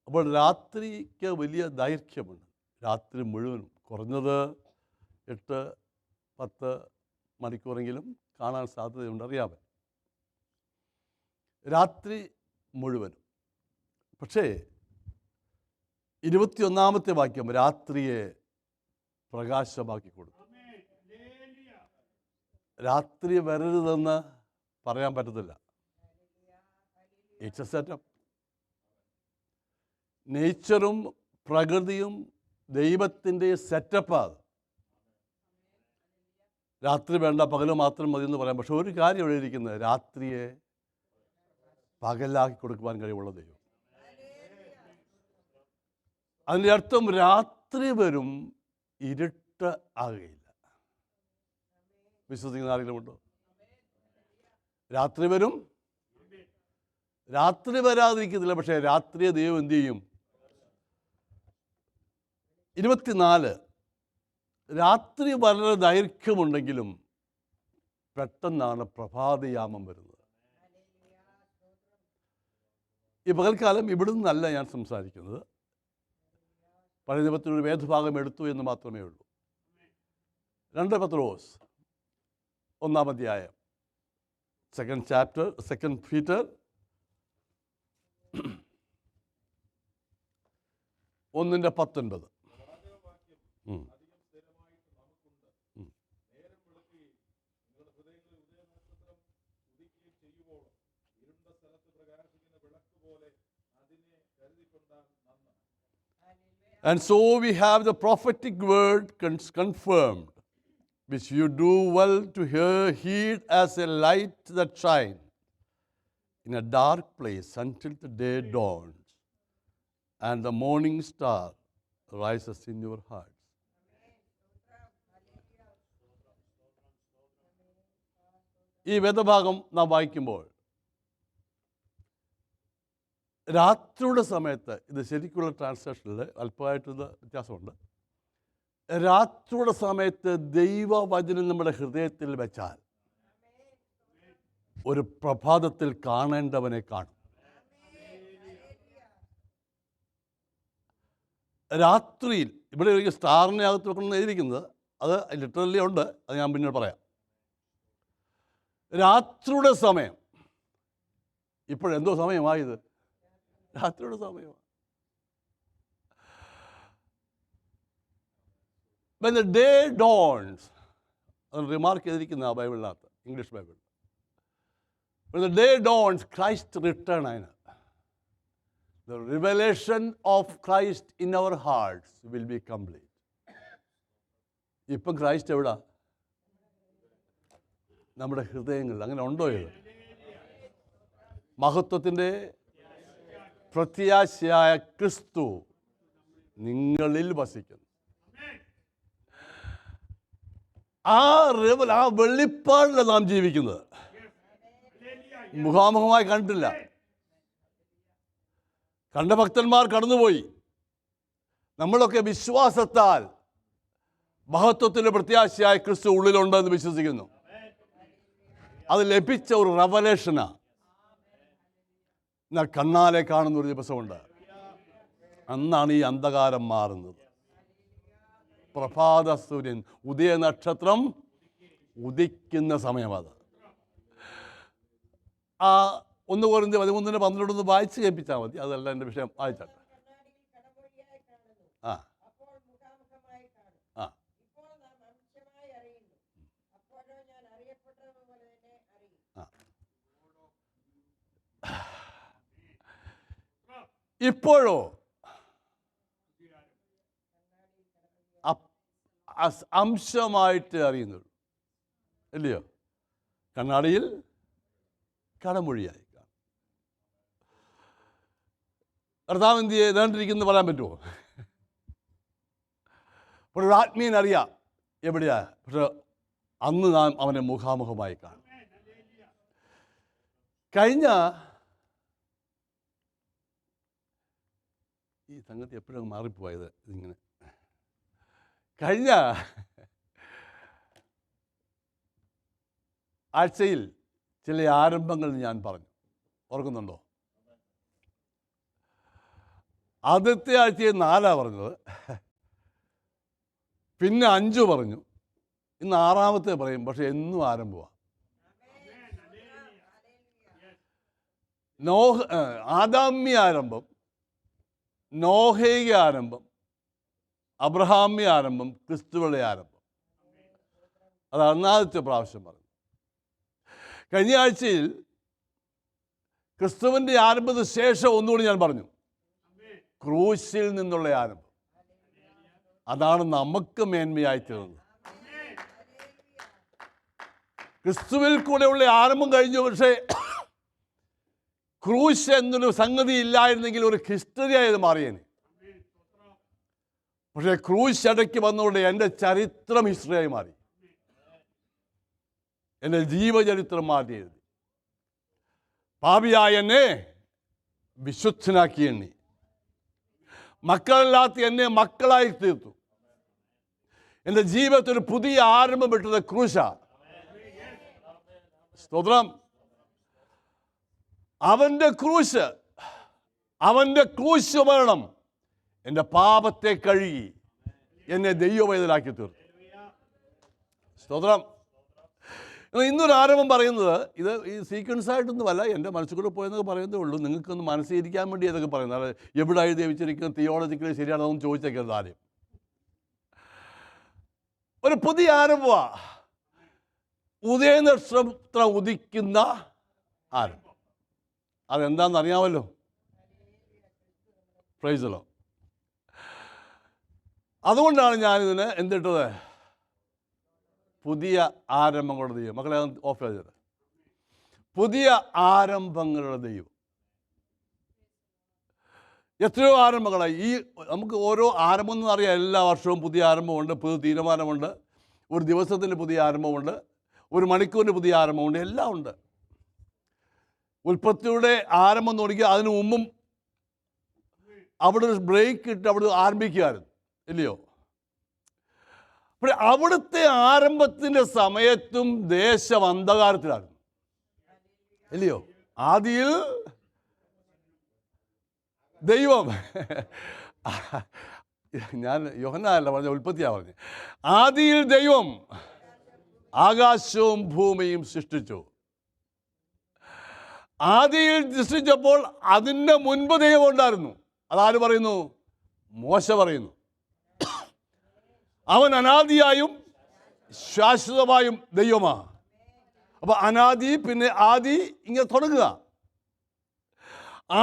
അപ്പോൾ രാത്രിക്ക് വലിയ ദൈർഘ്യമുണ്ട്. രാത്രി മുഴുവനും കുറഞ്ഞത് 8-10 മണിക്കൂറെങ്കിലും കാണാൻ സാധ്യതയുണ്ട്, അറിയാമേ, രാത്രി മുഴുവനും. പക്ഷേ 21-ാമത്തെ വാക്യം രാത്രിയെ പ്രകാശമാക്കി കൊടുത്തു. രാത്രി വരരുതെന്ന് പറയാൻ പറ്റത്തില്ല. It's A setup. നേച്ചറും പ്രകൃതിയും ദൈവത്തിൻ്റെ സെറ്റപ്പാണ്. രാത്രി വേണ്ട, പകൽ മാത്രം മതി എന്ന് പറയാം. പക്ഷെ ഒരു കാര്യം ഇവിടെ ഇരിക്കുന്നത്, രാത്രിയെ പകലാക്കി കൊടുക്കുവാൻ കഴിവുള്ള ദൈവം. അതിൻ്റെ അർത്ഥം രാത്രി വരും, ഇരുട്ട് ആകുകയില്ല. വിശ്വസിക്കുന്ന ആരെങ്കിലും ഉണ്ടോ? രാത്രി വരും, രാത്രി വരാതിരിക്കുന്നില്ല. പക്ഷേ രാത്രിയെ ദൈവം എന്തു ചെയ്യും? 24 രാത്രി വളരെ ദൈർഘ്യമുണ്ടെങ്കിലും പെട്ടെന്നാണ് പ്രഭാതയാമം വരുന്നത്. ഈ പകൽക്കാലം ഇവിടെ നിന്നല്ല ഞാൻ സംസാരിക്കുന്നത്. പഴയ നിയമത്തിനൊരു വേദഭാഗം എടുത്തു എന്ന് മാത്രമേ ഉള്ളൂ. 2 പത്രോസ് 1-ാം അധ്യായം, 2nd chapter, 2 Peter 1:19. And so we have the prophetic word confirmed, which you do well to heed as a light that shines in a dark place until the day dawns and the morning star rises in your hearts. ഈ വേദഭാഗം നാം വായിക്കുമ്പോൾ രാത്രിയുടെ സമയത്ത്, ഇത് ശരിക്കുള്ള ട്രാൻസ്ലേഷനിൽ അല്പമായിട്ടത് വ്യത്യാസമുണ്ട്. രാത്രിയുടെ സമയത്ത് ദൈവവചനം നമ്മുടെ ഹൃദയത്തിൽ വെച്ചാൽ ഒരു പ്രഭാതത്തിൽ കാണേണ്ടവനെ കാണും. രാത്രിയിൽ ഇവിടെ ഒരു സ്റ്റാറിനെ അകത്ത് വെക്കണം എഴുതിയിരിക്കുന്നത്, അത് ലിറ്ററലി ഉണ്ട്, അത് ഞാൻ പിന്നീട് പറയാം. രാത്രിയുടെ സമയം, ഇപ്പോഴെന്തോ സമയമായത്? രാത്രിയുടെ സമയമാണ്. When the day dawns, അത് റിമാർക്ക് ചെയ്തിരിക്കുന്ന ആ ബൈബിളിനകത്ത്, English Bible. When the day dawns, Christ return അതിന്. The revelation of Christ in our hearts will be complete. ഇപ്പം ക്രൈസ്റ്റ് എവിടാ? നമ്മുടെ ഹൃദയങ്ങളിൽ. അങ്ങനെ ഉണ്ടോ ഇത്? മഹത്വത്തിൻ്റെ പ്രത്യാശയായ ക്രിസ്തു നിങ്ങളിൽ വസിക്കുന്നു. ആ വെളിപ്പാടിലാണ് നാം ജീവിക്കുന്നത്. മുഖാമുഖമായി കണ്ടിട്ടില്ല. കണ്ട ഭക്തന്മാർ കടന്നുപോയി. നമ്മളൊക്കെ വിശ്വാസത്താൽ മഹത്വത്തിൻ്റെ പ്രത്യാശയായ ക്രിസ്തു ഉള്ളിലുണ്ടെന്ന് വിശ്വസിക്കുന്നു. അത് ലഭിച്ച ഒരു റെവലേഷനാണ്. എന്നാൽ കണ്ണാലെ കാണുന്ന ഒരു ദിവസമുണ്ട്. അന്നാണ് ഈ അന്ധകാരം മാറുന്നത്. പ്രഭാത സൂര്യൻ, ഉദയനക്ഷത്രം ഉദിക്കുന്ന സമയം അത്. ആ 1 കൊരിന്ത്യർ 13:12 വായിച്ച് കേൾപ്പിച്ചാൽ മതി. അതല്ല എൻ്റെ വിഷയം. വായിച്ചാട്ടെ. ആ ആ ഇപ്പോഴോ അംശമായിട്ട് അറിയുന്നുള്ളൂ, ഇല്ലയോ? കണ്ണാടിയിൽ കടമൊഴിയായി കാണും. കർത്താവ് എന്ത് ചെയ്തിരിക്കുന്നു പറയാൻ പറ്റുമോ? ഒരു ആത്മീയനറിയാം എവിടെയാ, പക്ഷെ അന്ന് നാം അവനെ മുഖാമുഖമായി കാണും. കഴിഞ്ഞ ഈ സംഗതി എപ്പോഴും മാറിപ്പോയത് ഇതിങ്ങനെ. കഴിഞ്ഞ ആഴ്ചയിൽ ചില ആരംഭങ്ങൾ ഞാൻ പറഞ്ഞു, ഓർക്കുന്നുണ്ടോ? ആദ്യത്തെ ആഴ്ചയിൽ 4 പറഞ്ഞത്, പിന്നെ 5 പറഞ്ഞു, ഇന്ന് 6-ാമത്തെ പറയും. പക്ഷെ എന്നും ആരംഭമാണ്. ആദാമ്യ ആരംഭം, നോഹേയ ആരംഭം, അബ്രഹാമ്യ ആരംഭം, ക്രിസ്തുവിന്റെ ആരംഭം. അതാണ് ആദ്യത്തെ പ്രാവശ്യം പറഞ്ഞത്. കഴിഞ്ഞ ആഴ്ചയിൽ ക്രിസ്തുവിൻ്റെ ആരംഭത്തിന് ശേഷം ഒന്നുകൂടി ഞാൻ പറഞ്ഞു, ക്രൂശിൽ നിന്നുള്ള ആരംഭം. അതാണ് നമുക്ക് മേന്മയായി തീർന്നത്. ക്രിസ്തുവിൽ കൂടെയുള്ള ആരംഭം കഴിഞ്ഞു. പക്ഷേ ക്രൂശ് എന്നൊരു സംഗതി ഇല്ലായിരുന്നെങ്കിൽ ഒരു ഹിസ്റ്ററിയായത് മാറിയേനെ. പക്ഷേ ക്രൂശ് ഇടയ്ക്ക് വന്നുകൊണ്ട് എൻ്റെ ചരിത്രം ഹിസ്റ്ററിയായി മാറി. എൻ്റെ ജീവചരിത്രം മാറ്റി എഴുതി. പാപിയായ എന്നെ വിശുദ്ധനാക്കി എണ്ണി. മക്കളില്ലാത്ത എന്നെ മക്കളായി തീർത്തു. എൻ്റെ ജീവിതത്തിൽ ഒരു പുതിയ ആരംഭം വിട്ടത് ക്രൂശാ. സ്തോത്രം. അവൻ്റെ ക്രൂശ് മരണം എൻ്റെ പാപത്തെ കഴുകി എന്നെ ദൈവവേദനാക്കി തീർത്തു. സ്തോത്രം. ഇന്നൊരു ആരംഭം പറയുന്നത്, ഇത് ഈ സീക്വൻസ് ആയിട്ടൊന്നുമല്ല, എൻ്റെ മനസ്സിൽ കൂടെ പോയെന്നൊക്കെ പറയുന്നതേ ഉള്ളൂ. നിങ്ങൾക്കൊന്ന് മനസ്സിലിരിക്കാൻ വേണ്ടി അതൊക്കെ പറയുന്നത്. അത് എവിടെയായി ദൈവിച്ചിരിക്കുന്നത്, തിയോളജിക്കലി ശരിയാണെന്ന് ചോദിച്ചേക്കരുത് ആരും. ഒരു പുതിയ ആരംഭമാണ്. ഉദയനക്ഷത്രം ഉദിക്കുന്ന ആരംഭം. അതെന്താണെന്ന് അറിയാമല്ലോ. പ്രൈസലോ. അതുകൊണ്ടാണ് ഞാനിതിന് എന്തിട്ടത്, പുതിയ ആരംഭങ്ങളുടെ ദൈവം. മക്കളെ ഓഫ് ചെയ്തത്. പുതിയ ആരംഭങ്ങളുടെ ദൈവം. എത്രയോ ആരംഭങ്ങളായി. ഈ നമുക്ക് ഓരോ ആരംഭം എന്ന് അറിയാം. എല്ലാ വർഷവും പുതിയ ആരംഭമുണ്ട്, പുതിയ തീരുമാനമുണ്ട്, ഒരു ദിവസത്തിൻ്റെ പുതിയ ആരംഭമുണ്ട്, ഒരു മണിക്കൂറിൻ്റെ പുതിയ ആരംഭമുണ്ട്, എല്ലാം ഉണ്ട്. ഉൽപ്പത്തിയുടെ ആരംഭം തുടങ്ങി അതിനു മുമ്പും അവിടെ ഒരു ബ്രേക്ക് ഇട്ട് അവിടെ ആരംഭിക്കുകയായിരുന്നു, ഇല്ലയോ? പക്ഷേ അവിടുത്തെ ആരംഭത്തിൻ്റെ സമയത്തും ദേശം അന്ധകാരത്തിലായിരുന്നു, ഇല്ലയോ? ആദിയിൽ ദൈവം, ഞാൻ യോഹന്നാനല്ല പറഞ്ഞ, ഉൽപ്പത്തിയാ പറഞ്ഞത്. ആദിയിൽ ദൈവം ആകാശവും ഭൂമിയും സൃഷ്ടിച്ചു. ആദിയിൽ സൃഷ്ടിച്ചപ്പോൾ അതിൻ്റെ മുൻപ് ദൈവം ഉണ്ടായിരുന്നു. അതാര് പറയുന്നു? മോശ പറയുന്നു. അവൻ അനാദിയായും ശാശ്വതമായും ദൈവമാണ്. അപ്പോൾ അനാദി പിന്നെ ആദി ഇങ്ങനെ തുടങ്ങുക.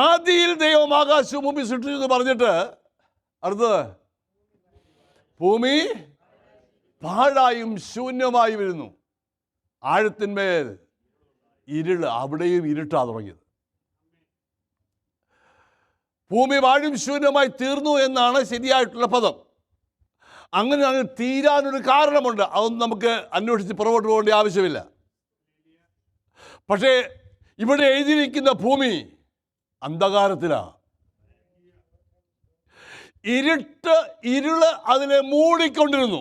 ആദിയിൽ ദൈവം ആകാശവും ഭൂമി സൃഷ്ടിച്ചു എന്ന് പറഞ്ഞിട്ട് അടുത്തത് ഭൂമി പാഴായും ശൂന്യമായി വരുന്നു. ആഴത്തിന്മേൽ ഇരുള്, അവിടെയും ഇരുട്ടാ തുടങ്ങിയത്. ഭൂമി വാഴും ശൂന്യമായി തീർന്നു എന്നാണ് ശരിയായിട്ടുള്ള പദം. അങ്ങനെ അങ്ങ് തീരാനൊരു കാരണമുണ്ട്. അതൊന്നും നമുക്ക് അന്വേഷിച്ച് പുറകോട്ട് പോകേണ്ട ആവശ്യമില്ല. പക്ഷേ ഇവിടെ എഴുതിയിരിക്കുന്ന ഭൂമി അന്ധകാരത്തിലാണ്. ഇരുള് അതിനെ മൂടിക്കൊണ്ടിരുന്നു.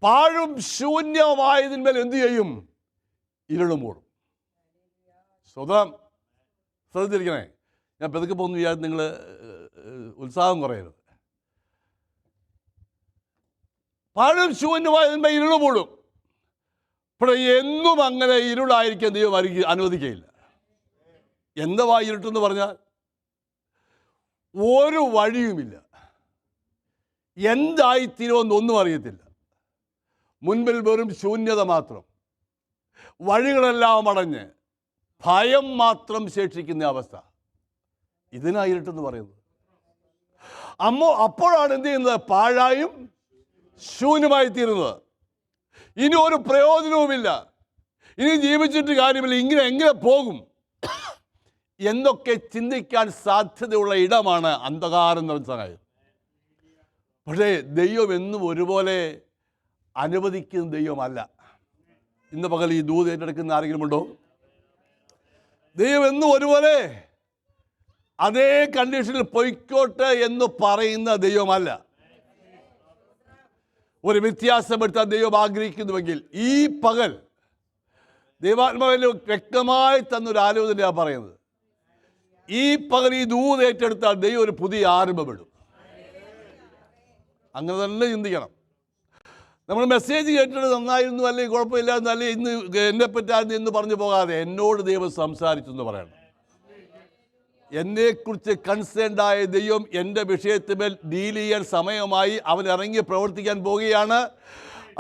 പാഴും ശൂന്യമായതിന്മേൽ എന്തു ചെയ്യും? ഇരുള് മൂടും. സ്വതം ശ്രദ്ധിച്ചിരിക്കണേ. ഞാൻ പെതുക്കെ പോകുന്നു വിചാരിച്ച് നിങ്ങൾ ഉത്സാഹം കുറയരുത്. പാഴും ശൂന്യമായതിന്മേൽ ഇരുള് മൂടും. പക്ഷേ എന്നും അങ്ങനെ ഇരുളായിരിക്കാൻ ദൈവം അനുവദിക്കുകയില്ല. എന്തുവാ ഇരുട്ടെന്ന് പറഞ്ഞാൽ ഒരു വഴിയുമില്ല. എന്തായിത്തീരുമെന്നൊന്നും അറിയത്തില്ല. മുൻപിൽ വെറും ശൂന്യത മാത്രം. വഴികളെല്ലാം അടഞ്ഞ് ഭയം മാത്രം ശേഷിക്കുന്ന അവസ്ഥ. ഇതിനാ ഇരുട്ടെന്ന് പറയുന്നത്. അപ്പോഴാണ് എന്ത് ചെയ്യുന്നത്? പാഴായും ശൂന്യമായി തീരുന്നത്. ഇനി ഒരു പ്രയോജനവുമില്ല. ഇനി ജീവിച്ചിട്ട് കാര്യമില്ല. ഇങ്ങനെ എങ്ങനെ പോകും എന്നൊക്കെ ചിന്തിക്കാൻ സാധ്യതയുള്ള ഇടമാണ് അന്ധകാരം നിറഞ്ഞ സമയം. പക്ഷേ ദൈവം എന്നും ഒരുപോലെ അനുവദിക്കുന്ന ദൈവമല്ല. ഇന്ന് പകൽ ഈ ദൂത് ഏറ്റെടുക്കുന്ന ആരെങ്കിലും ഉണ്ടോ? ദൈവം എന്നും ഒരുപോലെ അതേ കണ്ടീഷനിൽ പൊയ്ക്കോട്ടെ എന്ന് പറയുന്ന ദൈവമല്ല. ഒരു വ്യത്യാസം എടുത്താൽ ദൈവം ആഗ്രഹിക്കുന്നുവെങ്കിൽ ഈ പകൽ ദൈവാത്മാവിൽ വ്യക്തമായി തന്നൊരു ആലോചനയാണ് പറയുന്നത്. ഈ പകൽ ഈ ദൂത് ഏറ്റെടുത്താൽ ദൈവം ഒരു പുതിയ ആരംഭമിടും. അങ്ങനെ തന്നെ ചിന്തിക്കണം. നമ്മൾ മെസ്സേജ് കേട്ടിട്ട് നന്നായിരുന്നു, അല്ലെങ്കിൽ കുഴപ്പമില്ലായിരുന്നു, അല്ലെങ്കിൽ ഇന്ന് എന്നെ പറ്റാതെ എന്ന് പറഞ്ഞു പോകാതെ എന്നോട് ദൈവം സംസാരിച്ചു എന്ന് പറയണം. എന്നെക്കുറിച്ച് കൺസേൺഡ് ആയ ദൈവം എൻ്റെ വിഷയത്തിന്മേൽ ഡീൽ ചെയ്യാൻ സമയമായി. അവൻ ഇറങ്ങി പ്രവർത്തിക്കാൻ പോവുകയാണ്.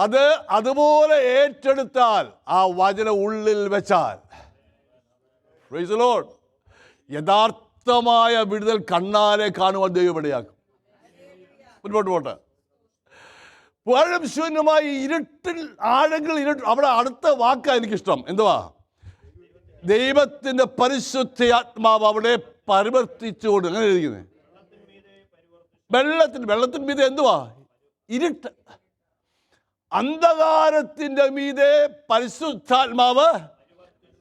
അത് അതുപോലെ ഏറ്റെടുത്താൽ, ആ വചനം ഉള്ളിൽ വെച്ചാൽ, പ്രൈസ് ദി ലോർഡ്, യഥാർത്ഥമായ വിടുതൽ കണ്ണാലെ കാണുവാൻ ദൈവം ഇടയാക്കും. മുൻപോട്ട് പോട്ടെ. പാഴും ശൂന്യമായി ഇരുട്ടിൽ ആഴങ്ങൾ അവിടെ അടുത്ത വാക്കാണ് എനിക്കിഷ്ടം. എന്തുവാ? ദൈവത്തിൻ്റെ പരിശുദ്ധാത്മാവ് അവിടെ പരിവർത്തിച്ചുകൊണ്ട്. അങ്ങനെ എഴുതിക്കുന്നത് വെള്ളത്തിന് മീതെ എന്തുവാ? ഇരുട്ട്. അന്ധകാരത്തിൻ്റെ മീതെ പരിശുദ്ധാത്മാവ്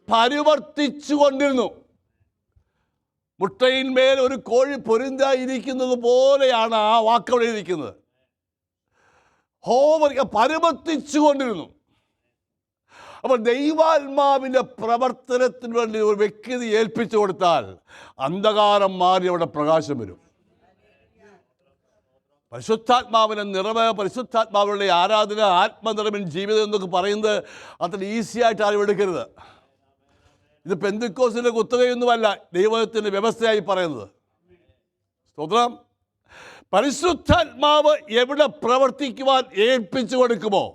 പരിവർത്തിച്ചു കൊണ്ടിരുന്നു. മുട്ടയിന്മേൽ ഒരു കോഴി പൊരുന്തായിരിക്കുന്നത് പോലെയാണ് ആ വാക്കവിടെ ഇരിക്കുന്നത്. പരിവർത്തിച്ചു കൊണ്ടിരുന്നു. അപ്പോൾ ദൈവാത്മാവിൻ്റെ പ്രവർത്തനത്തിന് വേണ്ടി ഒരു വ്യക്തി ഏൽപ്പിച്ചു കൊടുത്താൽ അന്ധകാരം മാറി അവിടെ പ്രകാശം വരും. പരിശുദ്ധാത്മാവിൻ്റെ നിറവ്, പരിശുദ്ധാത്മാവിൻ്റെ ആരാധന, ആത്മനിറവിൻ ജീവിതം എന്നൊക്കെ പറയുന്നത് അത്ര ഈസിയായിട്ട് ആരും എടുക്കരുത്. ഇത് പെന്തക്കോസ്തിലെ കുത്തകയൊന്നുമല്ല, ദൈവത്തിൻ്റെ വ്യവസ്ഥയായി പറയുന്നത്. സ്തോത്രം. പരിശുദ്ധാത്മാവ് എവിടെ പ്രവർത്തിക്കുവാൻ ഏൽപ്പിച്ചു കൊടുക്കുമോ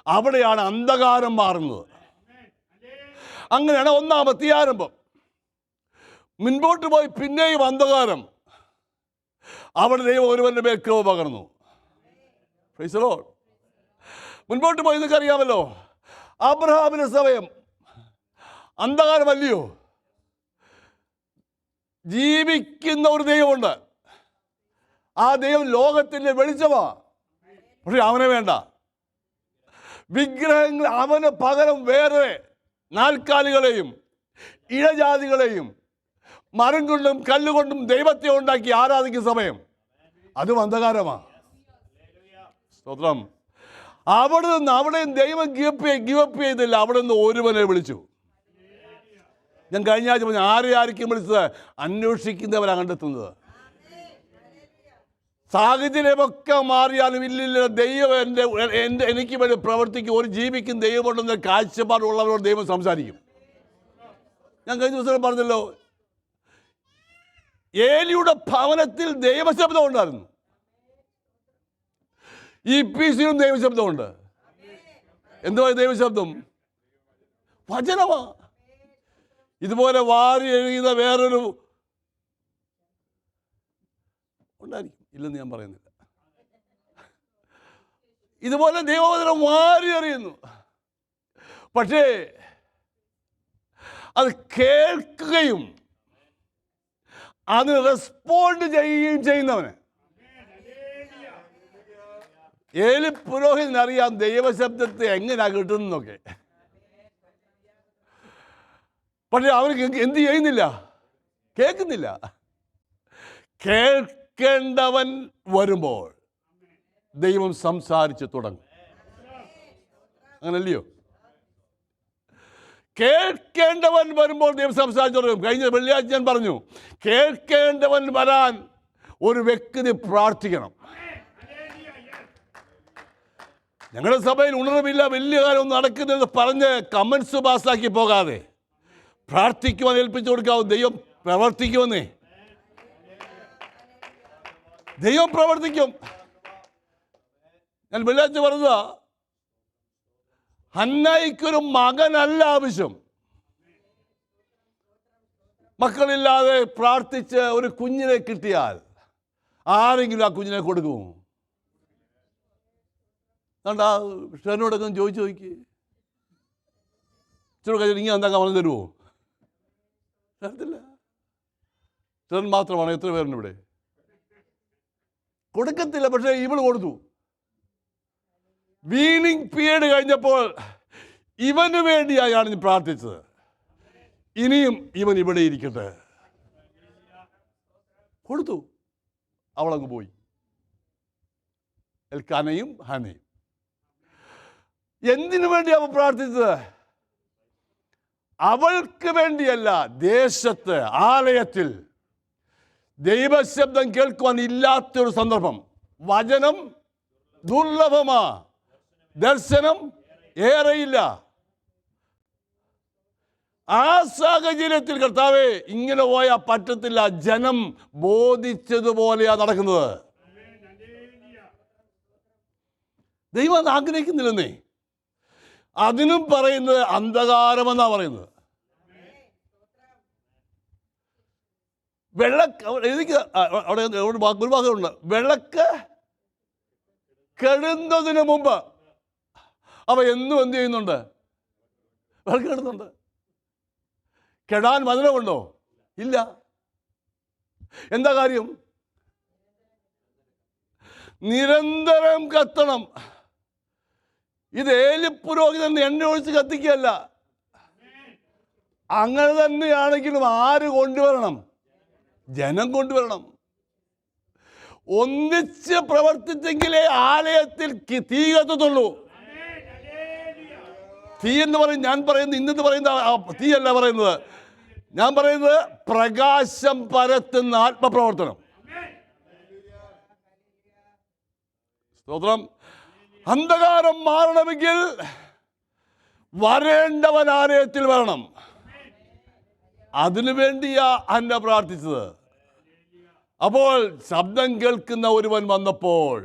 അവിടെയാണ് അന്ധകാരം മാറുന്നത്. അങ്ങനെയാണ് ഒന്നാമത്തെ ആരംഭം. മുൻപോട്ട് പോയി പിന്നെയും അന്ധകാരം. അവിടെ ദൈവം ഒരുവന്റെ മേൽ കൃപ പകർന്നു. Price the Lord. മുൻപോട്ട് പോയി നിങ്ങൾക്ക് അറിയാമല്ലോ, അബ്രഹാമിന്റെ സമയം അന്ധകാരമല്ലയോ? ജീവിക്കുന്ന ഒരു ദൈവമുണ്ട്. ആ ദൈവം ലോകത്തിൻ്റെ വെളിച്ചമാ. പക്ഷെ അവനെ വേണ്ട. വിഗ്രഹങ്ങൾ അവന് പകരം വേറെ നാൽക്കാലികളെയും ഇഴജാതികളെയും മരം കൊണ്ടും കല്ലുകൊണ്ടും ദൈവത്തെ ഉണ്ടാക്കി ആരാധിക്കുന്ന സമയം അതും അന്ധകാരമാണ്. സ്തോത്രം. അവിടെയും ദൈവം ഗിവപ്പ് ചെയ്തില്ല. അവിടെ നിന്ന് ഒരുവനെ വിളിച്ചു. ഞാൻ കഴിഞ്ഞ ആഴ്ച പറഞ്ഞു, ആരെയായിരിക്കും വിളിച്ചത്? അന്വേഷിക്കുന്നവരാണ് കണ്ടെത്തുന്നത്. സാഹചര്യമൊക്കെ മാറിയാലും ഇല്ലില്ല, ദൈവം എനിക്ക് വേണ്ടി പ്രവർത്തിക്കും, ഒരു ജീവിക്കും ദൈവമുണ്ടെന്ന കാഴ്ചപ്പാടുള്ളവരോട് ദൈവം സംസാരിക്കും. ഞാൻ കഴിഞ്ഞ ദിവസം പറഞ്ഞല്ലോ, ഏലിയുടെ ഭവനത്തിൽ ദൈവശബ്ദം ഉണ്ടായിരുന്നു. ഈ പീസിലും ദൈവശബ്ദമുണ്ട്. എന്തുവാ ദൈവശബ്ദം? വചനമാ. ഇതുപോലെ വാരി എഴുതുന്ന വേറൊരു ഉണ്ടായിരിക്കും, ഇല്ലെന്ന് ഞാൻ പറയുന്നില്ല. ഇതുപോലെ ദൈവവചനം വാരി എറിയുന്നു. പക്ഷേ അത് കേൾക്കുകയും അതിന് റെസ്പോണ്ട് ചെയ്യുകയും ചെയ്യുന്നവന്. ഏലി പുരോഹിതനറിയാം ദൈവശബ്ദത്തെ എങ്ങനെയാ കിട്ടുന്നൊക്കെ. പക്ഷെ അവന് എന്ത് ചെയ്യുന്നില്ല, കേൾക്കുന്നില്ല. കേൾക്കേണ്ടവൻ വരുമ്പോൾ ദൈവം സംസാരിച്ച് തുടങ്ങും. അങ്ങനല്ലയോ? കേൾക്കേണ്ടവൻ വരുമ്പോൾ ദൈവം സംസാരിച്ച് തുടങ്ങും. കഴിഞ്ഞ വെള്ളിയാഴ്ച ഞാൻ പറഞ്ഞു, കേൾക്കേണ്ടവൻ വരാൻ ഒരു വ്യക്തി പ്രാർത്ഥിക്കണം. ഞങ്ങളുടെ സഭയിൽ ഉണർവില്ല, വലിയ കാര്യമൊന്നും നടക്കുന്നെന്ന് പറഞ്ഞ് കമൻസ് പാസ്സാക്കി പോകാതെ പ്രാർത്ഥിക്കുവാൻ ഏൽപ്പിച്ചു കൊടുക്കാവും. ദൈവം പ്രവർത്തിക്കുമെന്നേ. ദൈവം പ്രവർത്തിക്കും. ഞാൻ വെള്ളിയാഴ്ച പറഞ്ഞതാ, ഹന്നായിക്കൊരു മകനല്ല ആവശ്യം. മക്കളില്ലാതെ പ്രാർത്ഥിച്ച് ഒരു കുഞ്ഞിനെ കിട്ടിയാൽ ആരെങ്കിലും ആ കുഞ്ഞിനെ കൊടുക്കുമോ? അതുകൊണ്ട് ആ ഷെറിനോടൊക്കെ ചോദിച്ചു നോക്കി, ഇച്ചിരി കഴിഞ്ഞിട്ട് ഇങ്ങനെ എന്താ പറഞ്ഞു തരുമോ? തരത്തില്ല. ഷെറിൻ മാത്രമാണ്. എത്ര പേരുണ്ട് ഇവിടെ? കൊടുക്കത്തില്ല. പക്ഷേ ഇവള് കൊടുത്തു. വീനിങ് പീരീഡ് കഴിഞ്ഞപ്പോൾ ഇവന് വേണ്ടിയാണ് ഞാൻ പ്രാർത്ഥിച്ചത്. ഇനിയും ഇവൻ ഇവിടെ ഇരിക്കട്ടെ. കൊടുത്തു. അവളങ്ങ് പോയി. എൽക്കാനയും ഹനയും. എന്തിനു വേണ്ടി അവൻ പ്രാർത്ഥിച്ചത്? അവൾക്ക് വേണ്ടിയല്ല. ദേശത്ത്, ആലയത്തിൽ ദൈവശബ്ദം കേൾക്കുവാൻ ഇല്ലാത്തൊരു സന്ദർഭം. വചനം ദുർലഭമാ, ദർശനം ഏറെയില്ല. ആ സാഹചര്യത്തിൽ കർത്താവേ, ഇങ്ങനെ പോയാൽ പറ്റത്തില്ല. ജനം ബോധിച്ചതുപോലെയാ നടക്കുന്നത്. ദൈവം അത് ആഗ്രഹിക്കുന്നില്ലെന്നേ. അതിനും പറയുന്നത് അന്ധകാരമെന്നാ പറയുന്നത്. എനിക്ക് അവിടെ ഒരു ഭാഗമുണ്ട്. വിളക്ക് കെടുന്നതിന് മുമ്പ് അവ എന്നും എന്ത് ചെയ്യുന്നുണ്ട്? വിളക്ക് കെടുന്നുണ്ട്. കെടാൻ മധുരമുണ്ടോ? ഇല്ല. എന്താ കാര്യം? നിരന്തരം കത്തണം. ഇത് ഏലി പുരോഹിതൻ എണ്ണ ഒഴിച്ച് കത്തിക്കുകയല്ല. അങ്ങനെ തന്നെയാണെങ്കിലും ആര് കൊണ്ടുവരണം? ജനം കൊണ്ടുവരണം. ഒന്നിച്ച് പ്രവർത്തിച്ചെങ്കിലേ ആലയത്തിൽ തീ കത്തത്തുള്ളൂ. തീ എന്ന് പറയും, ഞാൻ പറയുന്നത് ഇന്നത്തെ പറയുന്ന തീ അല്ല പറയുന്നത്. ഞാൻ പറയുന്നത് പ്രകാശം പരത്തുന്ന ആത്മപ്രവർത്തനം. സ്തോത്രം. അന്ധകാരം മാറണമെങ്കിൽ വരേണ്ടവൻ ആലയത്തിൽ വരണം. അതിനുവേണ്ടിയാ അന്ന പ്രാർത്ഥിച്ചത്. അപ്പോൾ ശബ്ദം കേൾക്കുന്ന ഒരുവൻ വന്നപ്പോൾ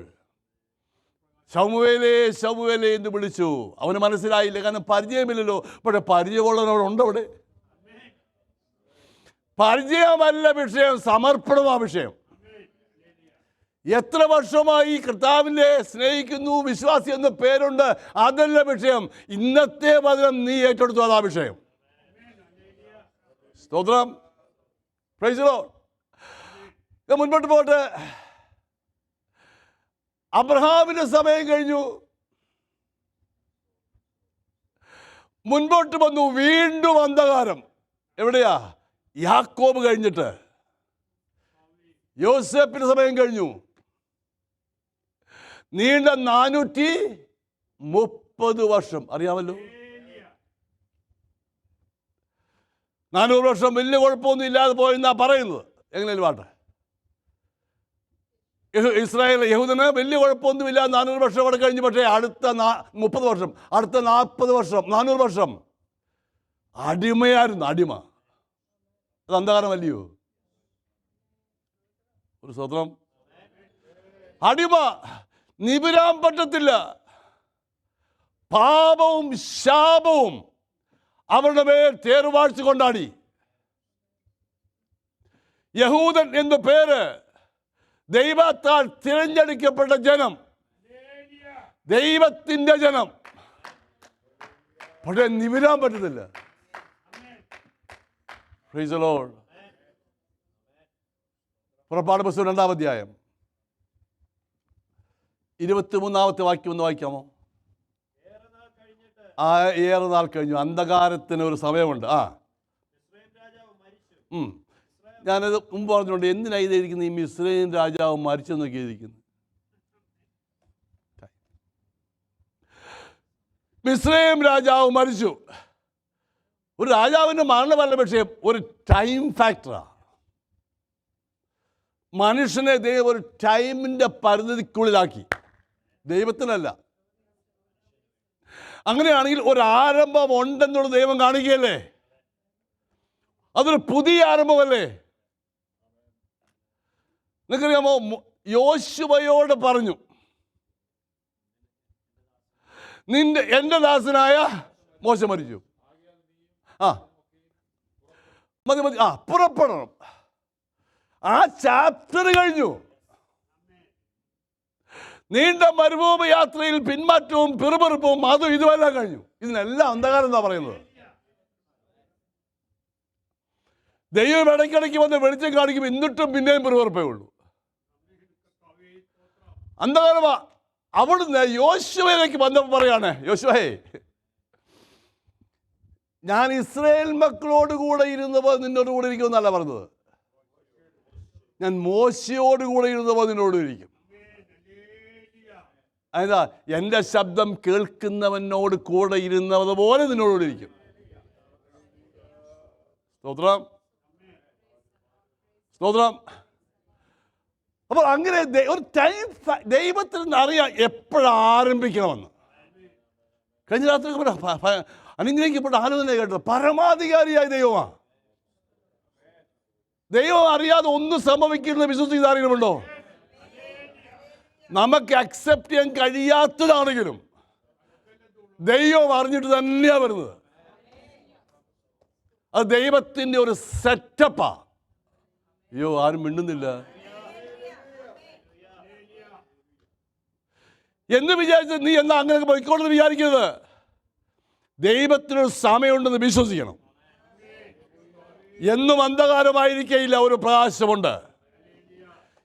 ശമൂവേലേ ശമൂവേലേ എന്ന് വിളിച്ചു. അവന് മനസ്സിലായില്ല, കാരണം പരിചയമില്ലല്ലോ. പക്ഷെ പരിചയമുള്ളവരുണ്ട് അവിടെ. പരിചയമല്ല വിഷയം, സമർപ്പണമാ വിഷയം. എത്ര വർഷമായി കർത്താവിനെ സ്നേഹിക്കുന്നു, വിശ്വാസി എന്ന പേരുണ്ട്, അതല്ല വിഷയം. ഇന്നത്തെ വചനം നീ ഏറ്റെടുത്തു, അതാ വിഷയം. സ്തോത്രം. Price the Lord. മുൻപോട്ട് പോട്ടെ. അബ്രഹാമിന്റെ സമയം കഴിഞ്ഞു. മുൻപോട്ട് വന്നു. വീണ്ടും അന്ധകാരം. എവിടെയാ? യാക്കോബ് കഴിഞ്ഞിട്ട് യോസേപ്പിന്റെ സമയം കഴിഞ്ഞു. നീണ്ട 430 വർഷം. അറിയാമല്ലോ, 400 വർഷം വലിയ കുഴപ്പമൊന്നും ഇല്ലാതെ പോയെന്നാ പറയുന്നത്. എങ്ങനെയല്ലേ പാട്ടെ? ഇസ്രായേൽ യഹൂദന് വലിയ കുഴപ്പമൊന്നുമില്ല. 400 വർഷം അവിടെ കഴിഞ്ഞു. പക്ഷേ അടുത്ത 30 വർഷം, അടുത്ത 40 വർഷം, 400 വർഷം അടിമയായിരുന്നു. അടിമ. അത് അന്ധകാരമല്ലയോ? ഒരു സ്വത്രം. അടിമ. നിബിരാൻ പറ്റത്തില്ല. പാപവും ശാപവും അവരുടെ മേൽ തേറുവാഴ്ച കൊണ്ടാടി. യഹൂദൻ എന്ന പേര് ദൈവത്താൽ തിരഞ്ഞെടുക്കപ്പെട്ട ജനം, ദൈവത്തിന്റെ ജനം. പക്ഷെ നിവിരാൻ പറ്റത്തില്ല. Price the Lord. പുറപ്പാട് പുസ്തകം 2-ാം അധ്യായം 23-ാമത്തെ വാക്യം ഒന്ന് വായിക്കാമോ? ഏറെ നാൾ കഴിഞ്ഞു. അന്ധകാരത്തിന് ഒരു സമയമുണ്ട്. ഞാനത് മുമ്പ് പറഞ്ഞുകൊണ്ട് എന്തിനാണ് എഴുതിയിരിക്കുന്നത്? ഈ മിസ്രൈം രാജാവ് മരിച്ചെന്നൊക്കെ എഴുതിയിരിക്കുന്നു. മിസ്രൈം രാജാവ് മരിച്ചു. ഒരു രാജാവിൻ്റെ മരണമല്ല, പക്ഷേ ഒരു ടൈം ഫാക്ടറാണ്. മനുഷ്യനെ ദൈവം ഒരു ടൈമിൻ്റെ പരിധിക്കുള്ളിലാക്കി, ദൈവത്തിനല്ല. അങ്ങനെയാണെങ്കിൽ ഒരു ആരംഭം ഉണ്ടെന്നുള്ള ദൈവം കാണിക്കുകയല്ലേ? അതൊരു പുതിയ ആരംഭമല്ലേ? നിങ്ങൾക്കറിയാമോ, യോശുവയോട് പറഞ്ഞു, എൻ്റെ ദാസനായ മോശ മരിച്ചു. മതി പുറപ്പെടണം. ആ ചാപ്റ്റർ കഴിഞ്ഞു. നീണ്ട മരുഭൂമി യാത്രയിൽ പിന്മാറ്റവും പിറുപിറുപ്പും അതും ഇതുമെല്ലാം കഴിഞ്ഞു. ഇതിനെല്ലാം അന്ധകാരം എന്നാ പറയുന്നത്. ദൈവം ഇടയ്ക്കിടയ്ക്ക് വന്ന് വെളിച്ചം കാണിക്കും, എന്നിട്ടും പിന്നെയും പിറുപിറുപ്പേ ഉള്ളൂ. അന്ധകാരമാ. അവിടുന്ന് യോശുവയിലേക്ക് വന്നപ്പോൾ പറയാണ്, യോശുവേ, ഞാൻ ഇസ്രായേൽ മക്കളോട് കൂടെ ഇരുന്നപ്പോൾ നിന്നോട് കൂടെ ഇരിക്കുമെന്നല്ല പറഞ്ഞത്, ഞാൻ മോശയോട് കൂടെ ഇരുന്നപ്പോൾ നിന്നോട് ഇരിക്കും. അതാ, എൻ്റെ ശബ്ദം കേൾക്കുന്നവനോട് കൂടെ ഇരുന്നത് പോലെ നിന്നോട് ഇരിക്കും. സ്തോത്രം, സ്തോത്രം. അപ്പോൾ അങ്ങനെ ഒരു ടൈം ദൈവത്തിന് അറിയാം എപ്പോഴാരംഭിക്കണമെന്ന്. കഴിഞ്ഞ രാത്രി അനുഗ്രഹിക്കപ്പെട്ട ആലോചന കേട്ടത് പരമാധികാരിയായ ദൈവമാണ്. ദൈവം അറിയാതെ ഒന്നും സംഭവിക്കുന്നത് വിശ്വസിക്കുന്ന ആരെങ്കിലുമുണ്ടോ? നമുക്ക് അക്സെപ്റ്റ് ചെയ്യാൻ കഴിയാത്തതാണെങ്കിലും ദൈവം അറിഞ്ഞിട്ട് തന്നെയാണ് വരുന്നത്. അത് ദൈവത്തിൻ്റെ ഒരു സെറ്റപ്പാ. അയ്യോ, ആരും മിണ്ടുന്നില്ല. എന്ന് വിചാരിച്ച് നീ എന്നാ അങ്ങനെ പോയിക്കോളെന്ന് വിചാരിക്കരുത്. ദൈവത്തിനൊരു സമയമുണ്ടെന്ന് വിശ്വസിക്കണം. എന്നും അന്ധകാരമായിരിക്കയില്ല, ഒരു പ്രകാശമുണ്ട്.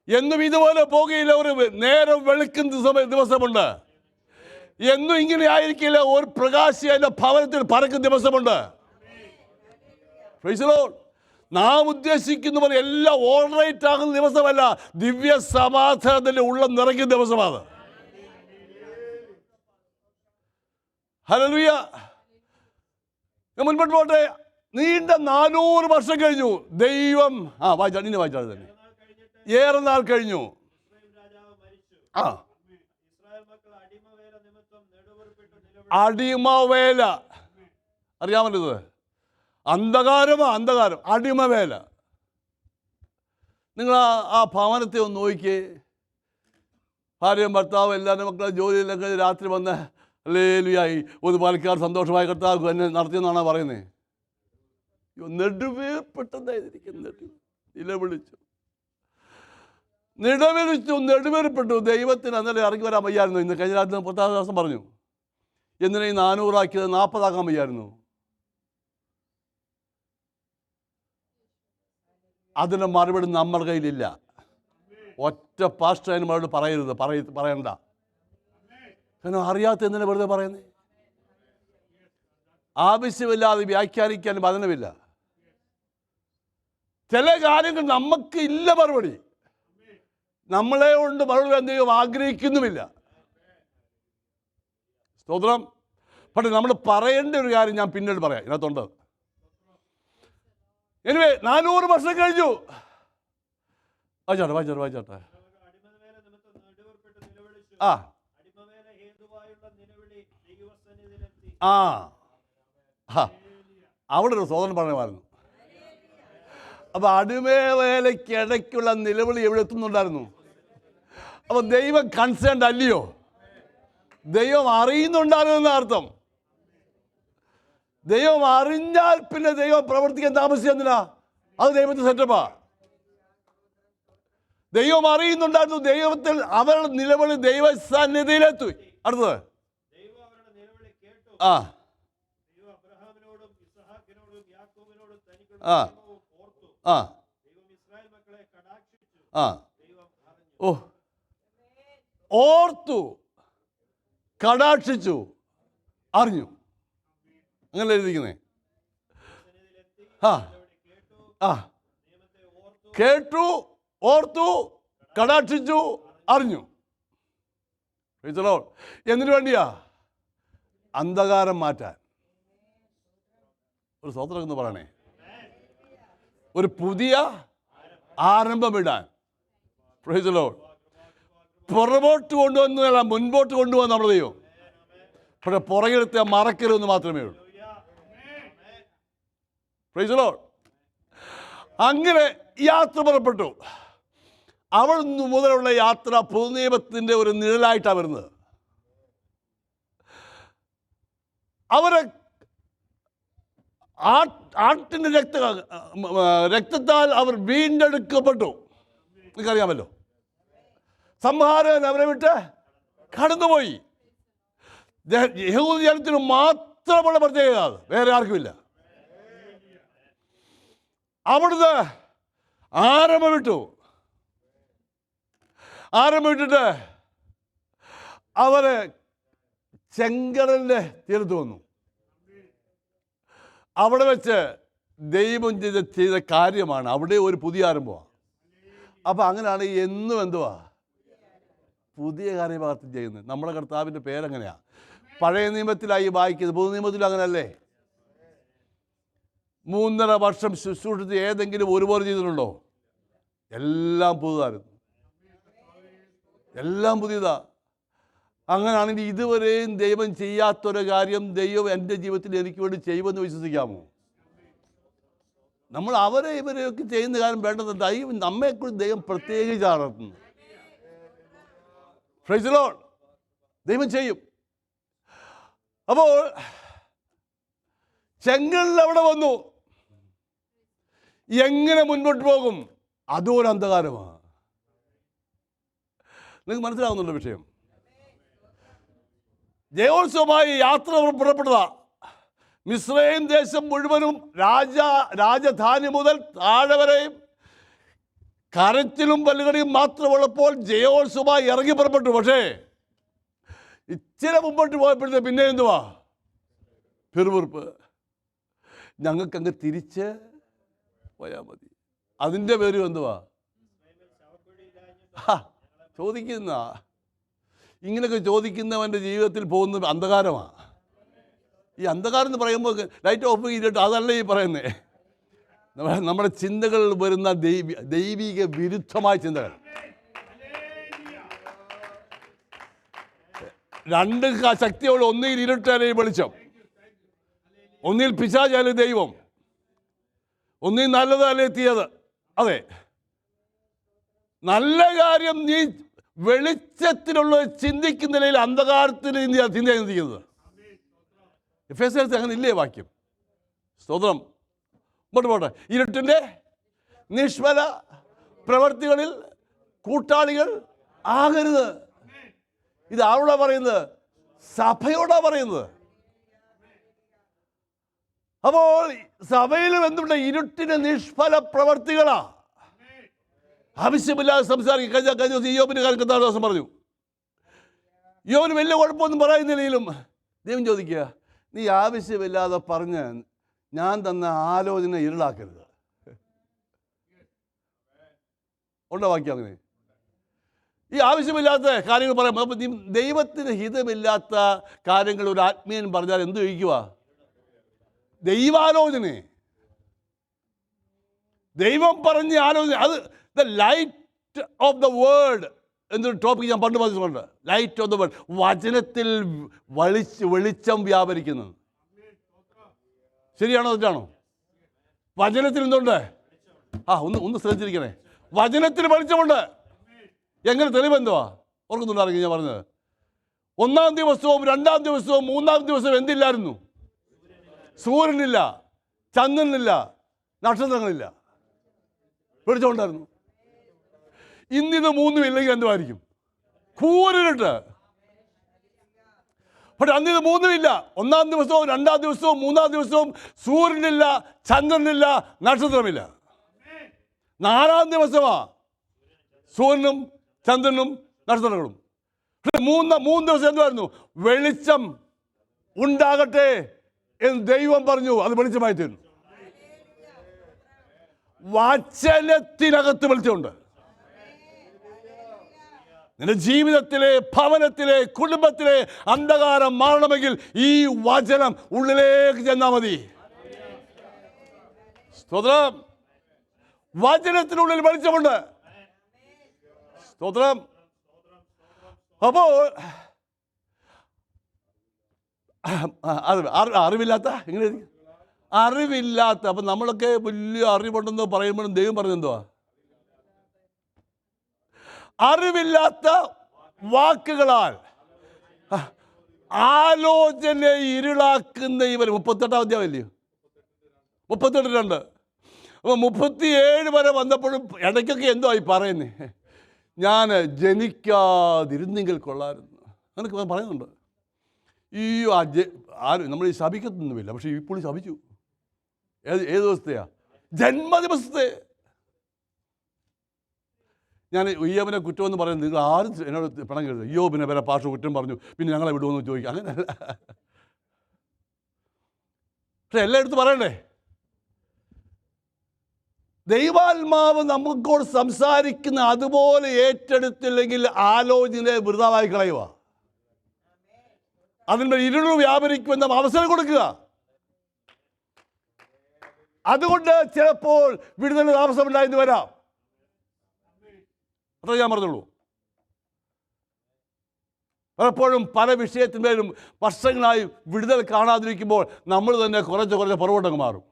എന്നും ഇതുപോലെ പോകുകയില്ല, ഒരു നേരം വെളുക്കുന്ന ദിവസമുണ്ട്. എന്നും ഇങ്ങനെ ആയിരിക്കില്ല, ഒരു പ്രകാശി അതിൻ്റെ ഭവനത്തിൽ പറക്കുന്ന ദിവസമുണ്ട്. Praise the Lord. നാം ഉദ്ദേശിക്കുന്ന പോലെ എല്ലാം ഓൾറൈറ്റ് ആകുന്ന ദിവസമല്ല, ദിവ്യ സമാധാനത്തിൻ്റെ ഉള്ളം നിറയ്ക്കുന്ന ദിവസമാണ്. ഹല്ലേലൂയ. മുൻപോട്ട് പോട്ടെ. നീണ്ട 400 വർഷം കഴിഞ്ഞു. ദൈവം വായിച്ചാൽ തന്നെ ഏറെ നാൾ കഴിഞ്ഞു. അടിമവേല അറിയാമല്ലോ. ഇത് അന്ധകാരം, അടിമവേല. നിങ്ങൾ ആ ഭവനത്തെ ഒന്ന് നോക്കിയേ. ഭാര്യയും ഭർത്താവും എല്ലാവരും മക്കളും ജോലിയിലൊക്കെ രാത്രി വന്ന് ഹല്ലേലൂയായി ഒരു പാലക്കാർ സന്തോഷമായ കർത്താവ് എന്നെ നടത്തിയെന്നാണ് പറയുന്നത്. നെടുവേർപ്പെട്ടെന്നായിരിക്കും. നെടുവേർപ്പെട്ടു. ദൈവത്തിന് അന്നേരം ഇറങ്ങി വരാൻ വയ്യായിരുന്നു. ഇന്ന് കഴിഞ്ഞ രാത്രി 10 ദിവസം പറഞ്ഞു, എന്തിനാ ഈ 400 ആക്കിയത് 40 ആക്കാൻ വയ്യായിരുന്നു. അതിന് മറുപടി നമ്മുടെ കയ്യിലില്ല. ഒറ്റ പാസ്റ്റർ അതിന് മറുപടി പറയരുത്, പറയണ്ട. കാരണം അറിയാത്ത എന്തിനാ വെറുതെ പറയുന്നത്? ആവശ്യമില്ലാതെ വ്യാഖ്യാനിക്കാൻ വചനമില്ല. ചില കാര്യങ്ങൾ നമുക്ക് ഇല്ല മറുപടി. നമ്മളെ കൊണ്ട് മറുപടി എന്തെങ്കിലും ആഗ്രഹിക്കുന്നുമില്ല. സ്തോത്രം. പക്ഷേ നമ്മൾ പറയേണ്ട ഒരു കാര്യം ഞാൻ പിന്നീട് പറയാം, ഇതിനകത്തുണ്ട്. എനിവേ 400 വർഷം കഴിഞ്ഞു. വായിച്ചാട്ടെ. അവിടെ ഒരു സോദരൻ പറഞ്ഞായിരുന്നു. അപ്പൊ അടിമവേലയ്ക്ക് ഇടയ്ക്കുള്ള നിലവിളി എവിടെ എത്തുന്നുണ്ടായിരുന്നു? അപ്പൊ ദൈവം കൺസേൺഡ് അല്ലയോ? ദൈവം അറിയുന്നുണ്ടായിരുന്ന അർത്ഥം. ദൈവം അറിഞ്ഞാൽ പിന്നെ ദൈവം പ്രവർത്തിക്കാൻ താമസിക്കുന്നില്ല. അത് ദൈവത്തിന്റെ സെറ്റപ്പാ. ദൈവം അറിയുന്നുണ്ടായിരുന്നു. ദൈവത്തിൽ അവരുടെ നിലവിളി ദൈവ സന്നിധിയിലെത്തു. അടുത്തത് ആ ഓ ഓർത്തു, കടാക്ഷിച്ചു, അറിഞ്ഞു. അങ്ങനെ എഴുതിക്കുന്നേ. ആ ആ കേട്ടു, ഓർത്തു, കടാക്ഷിച്ചു, അറിഞ്ഞു. എന്തിനു വേണ്ടിയാ? അന്ധകാരം മാറ്റാൻ. ഒരു സ്വതന്ത്രം എന്ന് പറയണേ, ഒരു പുതിയ ആരംഭമിടാൻ. Praise the Lord. പുറമോട്ട് കൊണ്ടുവന്നതല്ല, മുൻപോട്ട് കൊണ്ടുപോകാൻ നമ്മൾ ചെയ്യും. പക്ഷെ പുറകിലത്തെ മറക്കരുതെന്ന് മാത്രമേ ഉള്ളൂ. Praise the Lord. അങ്ങനെ യാത്ര പുറപ്പെട്ടു. അവിടെ നിന്ന് മുതലുള്ള യാത്ര പുതുനിയമത്തിൻ്റെ ഒരു നിഴലായിട്ടാണ് വരുന്നത്. അവരെ ആട്ടിൻ്റെ രക്തത്താൽ അവർ വീണ്ടെടുക്കപ്പെട്ടു. നിങ്ങൾക്കറിയാമല്ലോ. സംഹാരകൻ അവരെ വിട്ട് കടന്നുപോയി. യഹൂദ ജനത്തിന് മാത്രമുള്ള പ്രത്യേകത, വേറെ ആർക്കുമില്ല. അവിടുന്ന് ആരംഭിട്ടിട്ട് അവര് ചെങ്കടലിൻ്റെ തീരത്ത് വന്നു. അവിടെ വെച്ച് ദൈവം ചെയ്ത കാര്യമാണ് അവിടെ ഒരു പുതിയ ആരംഭമാണ്. അപ്പം അങ്ങനെയാണ് എന്നും എന്തുവാ പുതിയ കാര്യഭാഗത്ത് ചെയ്യുന്നത്. നമ്മുടെ കർത്താവിൻ്റെ പേരെങ്ങനെയാണ്? പഴയ നിയമത്തിലായി വായിക്കുന്നത്, പുതു നിയമത്തിലും അങ്ങനെയല്ലേ? 3.5 വർഷം ശുശ്രൂഷിച്ച് ഏതെങ്കിലും ഒരുപോലെ ചെയ്തിട്ടുണ്ടോ? എല്ലാം പുതുതായിരുന്നു, എല്ലാം പുതിയതാ. അങ്ങനെയാണെങ്കിൽ ഇതുവരെയും ദൈവം ചെയ്യാത്തൊരു കാര്യം ദൈവം എൻ്റെ ജീവിതത്തിൽ എനിക്ക് വേണ്ടി ചെയ്യുമെന്ന് വിശ്വസിക്കാമോ? നമ്മൾ അവരെ ഇവരെയൊക്കെ ചെയ്യുന്ന കാര്യം വേണ്ടത് ദൈവം നമ്മെക്കുറിച്ച് ദൈവം പ്രത്യേകിച്ച് നടത്തുന്നു. Price the Lord. ദൈവം ചെയ്യും. അപ്പോൾ ചെങ്കടൽ അവിടെ വന്നു. എങ്ങനെ മുൻപോട്ട് പോകും? അതൊരു അന്ധകാരമാണ്. നിങ്ങൾക്ക് മനസ്സിലാവുന്നുണ്ടോ വിഷയം? ജയോത്സവമായി യാത്ര പുറപ്പെട്ടതാ. മിസ്രൈം ദേശം മുഴുവനും രാജധാനി മുതൽ താഴെ വരെയും കരച്ചിലും പല്ലുകടിയും മാത്രമുള്ളപ്പോൾ ജയോത്സവമായി ഇറങ്ങി പുറപ്പെട്ടു. പക്ഷേ ഇച്ചിരി മുമ്പോട്ട് പോയപ്പോഴത്തെ പിന്നെ എന്തുവാ? പിറുപിറുപ്പ്. ഞങ്ങൾക്കങ്ങ് തിരിച്ച് പോയാൽ മതി. അതിൻ്റെ പേരും എന്തുവാ? ചോദിക്കുന്ന ഇങ്ങനെയൊക്കെ ചോദിക്കുന്നവൻ്റെ ജീവിതത്തിൽ പോകുന്ന അന്ധകാരമാണ്. ഈ അന്ധകാരം എന്ന് പറയുമ്പോൾ ലൈറ്റ് ഓഫ് ചെയ്തിട്ട് അതല്ല ഈ പറയുന്നത്. നമ്മുടെ ചിന്തകളിൽ വരുന്ന ദൈവിക വിരുദ്ധമായ ചിന്തകൾ. 2 ശക്തിയുള്ള, ഒന്നിൽ ഇരുട്ടല്ലേ വെളിച്ചം, ഒന്നിൽ പിശാചല്ലേ ദൈവം, ഒന്നിൽ നല്ലതല്ലേ തീയത്. അതെ, നല്ല കാര്യം നീ വെളിച്ചത്തിലുള്ള ചിന്തിക്കുന്ന നിലയിൽ അന്ധകാരത്തിന് ചിന്തിക്കുന്നത്. എഫേസ്യർക്ക് അങ്ങനെ ഇല്ലേ വാക്യം? സ്തോത്രം. പോട്ടെ. ഇരുട്ടിൻ്റെ നിഷ്ഫല പ്രവർത്തികളിൽ കൂട്ടാളികൾ ആകരുത്. ഇത് ആരോടാ പറയുന്നത്? സഭയോടാ പറയുന്നത്. അപ്പോൾ സഭയിലും എന്തുണ്ട്? ഇരുട്ടിൻ്റെ നിഷ്ഫല പ്രവർത്തികളാ. ആവശ്യമില്ലാതെ സംസാരിക്കും. കഴിഞ്ഞ ദിവസം യോബിൻ്റെ കാര്യം കർത്താവ് ദിവസം പറഞ്ഞു. യോബിന് വലിയ കുഴപ്പമൊന്നും പറയുന്നില്ലെങ്കിലും ദൈവം ചോദിക്കുക, നീ ആവശ്യമില്ലാതെ പറഞ്ഞ് ഞാൻ തന്ന ആലോചന ഇരുളാക്കരുത്. ഉണ്ടോ വാക്യം അങ്ങനെ? ഈ ആവശ്യമില്ലാത്ത കാര്യങ്ങൾ പറയാം. അപ്പോൾ നീ ദൈവത്തിന് ഹിതമില്ലാത്ത കാര്യങ്ങൾ ഒരു ആത്മീയൻ പറഞ്ഞാൽ എന്ത് ചോദിക്കുക? ദൈവാലോചന, ദൈവം പറഞ്ഞ ആലോചന. അത് the light of the world എന്നൊരു ടോപ്പിക് ഞാൻ പണ്ട് പറഞ്ഞിട്ടുണ്ട്. ലൈറ്റ് ഓഫ് ദ വേൾഡ്, വചനത്തിൽ വെളിച്ചം വ്യാപരിക്കുന്നത്. ശരിയാണോ തെറ്റാണോ? വചനത്തിൽ എന്തുണ്ട്? ഒന്ന് ശ്രദ്ധിച്ചിരിക്കണേ. വചനത്തിൽ വെളിച്ചമുണ്ട്. എങ്ങനെ തെളിവെന്തുവാ? ഓർക്കുന്നുണ്ടായിരുന്നു ഞാൻ പറഞ്ഞത്. 1-ാം ദിവസവും 2-ാം ദിവസവും 3-ാം ദിവസവും എന്തില്ലായിരുന്നു? സൂര്യനില്ല, ചന്ദ്രനില്ല, നക്ഷത്രങ്ങളില്ല, വെളിച്ചമുണ്ടായിരുന്നു. ഇന്നിത് 3ഉം ഇല്ലെങ്കിൽ എന്തുമായിരിക്കും? കൂരിട്ട്. പക്ഷെ അന്നിത് 3ഉം ഇല്ല. 1-ാം ദിവസവും 2-ാം ദിവസവും 3-ാം ദിവസവും സൂര്യനില്ല, ചന്ദ്രനില്ല, നക്ഷത്രമില്ല. 4-ാം ദിവസമാ സൂര്യനും ചന്ദ്രനും നക്ഷത്രങ്ങളും. മൂന്ന് ദിവസം എന്തായിരുന്നു? വെളിച്ചം ഉണ്ടാകട്ടെ എന്ന് ദൈവം പറഞ്ഞു, അത് വെളിച്ചമായി തീർന്നു. വചനത്തിനകത്ത് വെളിച്ചമുണ്ട്. നിന്റെ ജീവിതത്തിലെ, ഭവനത്തിലെ, കുടുംബത്തിലെ അന്ധകാരം മാറണമെങ്കിൽ ഈ വചനം ഉള്ളിലേക്ക് ചെന്നാൽ മതി. സ്തോത്രം. വചനത്തിനുള്ളിൽ വെളിച്ചമുണ്ട്. സ്തോത്രം. അപ്പോൾ അറിവില്ലാത്ത ഇങ്ങനെ അറിവില്ലാത്ത, അപ്പം നമ്മളൊക്കെ വലിയ അറിവുണ്ടെന്ന് പറയുമ്പോഴും ദൈവം പറഞ്ഞെന്തുവാ? അറിവില്ലാത്ത വാക്കുകളാൽ ആലോചന ഇരുളാക്കുന്ന ഇവർ. 38 അധ്യായമല്ലയോ? 38:2. അപ്പോൾ 37 വരെ വന്നപ്പോഴും ഇടയ്ക്കൊക്കെ എന്തോ ആയി പറയുന്നേ, ഞാൻ ജനിക്കാതിരുന്നെങ്കിൽ കൊള്ളായിരുന്നു എന്നൊക്കെ പറയുന്നുണ്ട്. ഈ നമ്മൾ ഈ ശപിക്കത്തൊന്നുമില്ല, പക്ഷേ ഇപ്പോൾ ശപിച്ചു. ഏത് ദിവസത്തെയാ? ജന്മദിവസത്തെ. ഞാൻ ഇയ്യോബിനെ കുറ്റമെന്ന് പറയുന്നത് നിങ്ങൾ ആരും എന്നോട് പണം കരുത്. ഇയ്യോബിനെ വരെ പാഷ കുറ്റം പറഞ്ഞു, പിന്നെ ഞങ്ങളെ വിടുമെന്ന് ചോദിക്കുക, അങ്ങനെയല്ല. പക്ഷെ എല്ലായിടത്തും പറയണ്ടേ? ദൈവാത്മാവ് നമുക്കോട് സംസാരിക്കുന്ന അതുപോലെ ഏറ്റെടുത്തില്ലെങ്കിൽ ആലോചന വൃഥാവായി കളയുക. അതിൻ്റെ ഇരുള് വ്യാപരിക്കുമെന്ന അവസരം കൊടുക്കുക. അതുകൊണ്ട് ചിലപ്പോൾ വിടുതൽ താമസമുണ്ടായെന്ന് വരാം. അത്ര ഞാൻ പറഞ്ഞുള്ളൂ. പലപ്പോഴും പല വിഷയത്തിന്മേലും വർഷങ്ങളായി വിടുതൽ കാണാതിരിക്കുമ്പോൾ നമ്മൾ തന്നെ കുറച്ച് പുറകോട്ടങ്ങ് മാറും.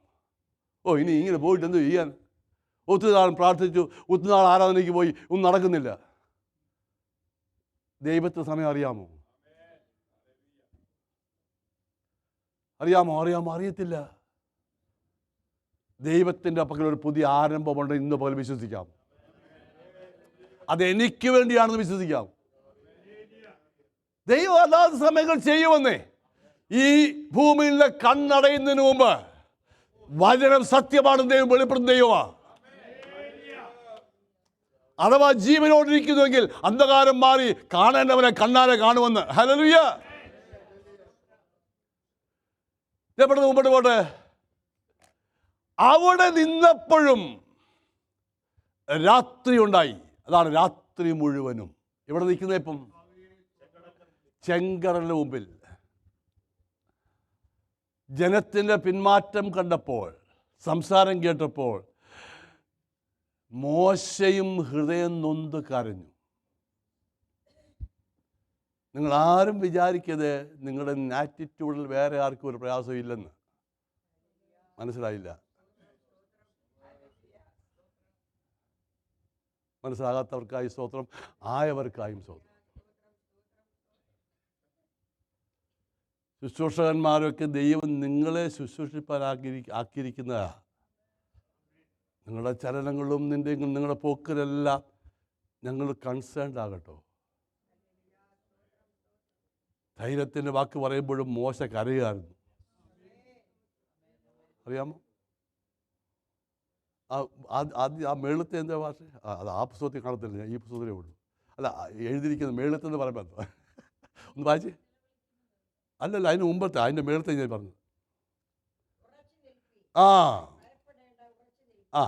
ഓ, ഇനി ഇങ്ങനെ പോയിട്ട് എന്ത് ചെയ്യാൻ? ഒത്തിരി നാൾ പ്രാർത്ഥിച്ചു, ഒത്തിരി നാൾ ആരാധനയ്ക്ക് പോയി, ഒന്നും നടക്കുന്നില്ല. ദൈവത്തെ സമയം അറിയാമോ? അറിയത്തില്ല. ദൈവത്തിൻ്റെ പക്കൽ ഒരു പുതിയ ആരംഭമുണ്ട്. ഇന്ന് പകൽ വിശ്വസിക്കാം. അതെനിക്ക് വേണ്ടിയാണെന്ന് വിശ്വസിക്കാം. ദൈവം അല്ലാത്ത സമയങ്ങൾ ചെയ്യുമെന്നേ. ഈ ഭൂമിയിലെ കണ്ണടയുന്നതിന് മുമ്പ് വചനം സത്യമാണ്, ദൈവം വെളിപ്പെടുന്ന ദൈവമാണ്. അഥവാ ജീവനോടിരിക്കുന്നുവെങ്കിൽ അന്ധകാരം മാറി കാണേണ്ടവനെ കണ്ണാലെ കാണുമെന്ന്. ഹല്ലേലൂയ. മുമ്പോട്ട് പോട്ടെ. അവിടെ നിന്നപ്പോഴും രാത്രി ഉണ്ടായി. അതാണ് രാത്രി മുഴുവനും. ഇവിടെ നിൽക്കുന്ന ഇപ്പം ചെങ്കടലിന് മുമ്പിൽ ജനത്തിൻ്റെ പിന്മാറ്റം കണ്ടപ്പോൾ, സംസാരം കേട്ടപ്പോൾ മോശയും ഹൃദയം നൊന്ത് കരഞ്ഞു. നിങ്ങൾ ആരും വിചാരിക്കരുത് നിങ്ങളുടെ ആറ്റിറ്റ്യൂഡിൽ വേറെ ആർക്കും ഒരു പ്രയാസം ഇല്ലെന്ന്. മനസ്സിലായില്ല? മനസ്സിലാകാത്തവർക്കായി സ്തോത്രം, ആയവർക്കായും സ്തോത്രം. ശുശ്രൂഷകന്മാരൊക്കെ ദൈവം നിങ്ങളെ ശുശ്രൂഷിപ്പാൻ ആക്കിയിരിക്കുന്നതാണ്. നിങ്ങളുടെ ചലനങ്ങളും നിങ്ങളുടെ പോക്കിലെല്ലാം ഞങ്ങൾ കൺസേൺഡ് ആകട്ടോ. ധൈര്യത്തിൻ്റെ വാക്ക് പറയുമ്പോഴും മോശ കരയുകയായിരുന്നു. അറിയാമോ? ആ മേളത്തെ എന്താ ഭാഷ? അത് ആ പുസ്തകത്തിൽ കാണത്തില്ല, ഞാൻ ഈ പുസ്തകത്തിലേ ഉള്ളൂ. അല്ല, എഴുതിയിരിക്കുന്ന മേളത്തെന്ന് പറയുമ്പോൾ ഒന്ന് വായിച്ചേ. അല്ലല്ല, അതിന് മുമ്പത്തെ, അതിൻ്റെ മേളത്തെ ഞാൻ പറഞ്ഞു. ആ ആ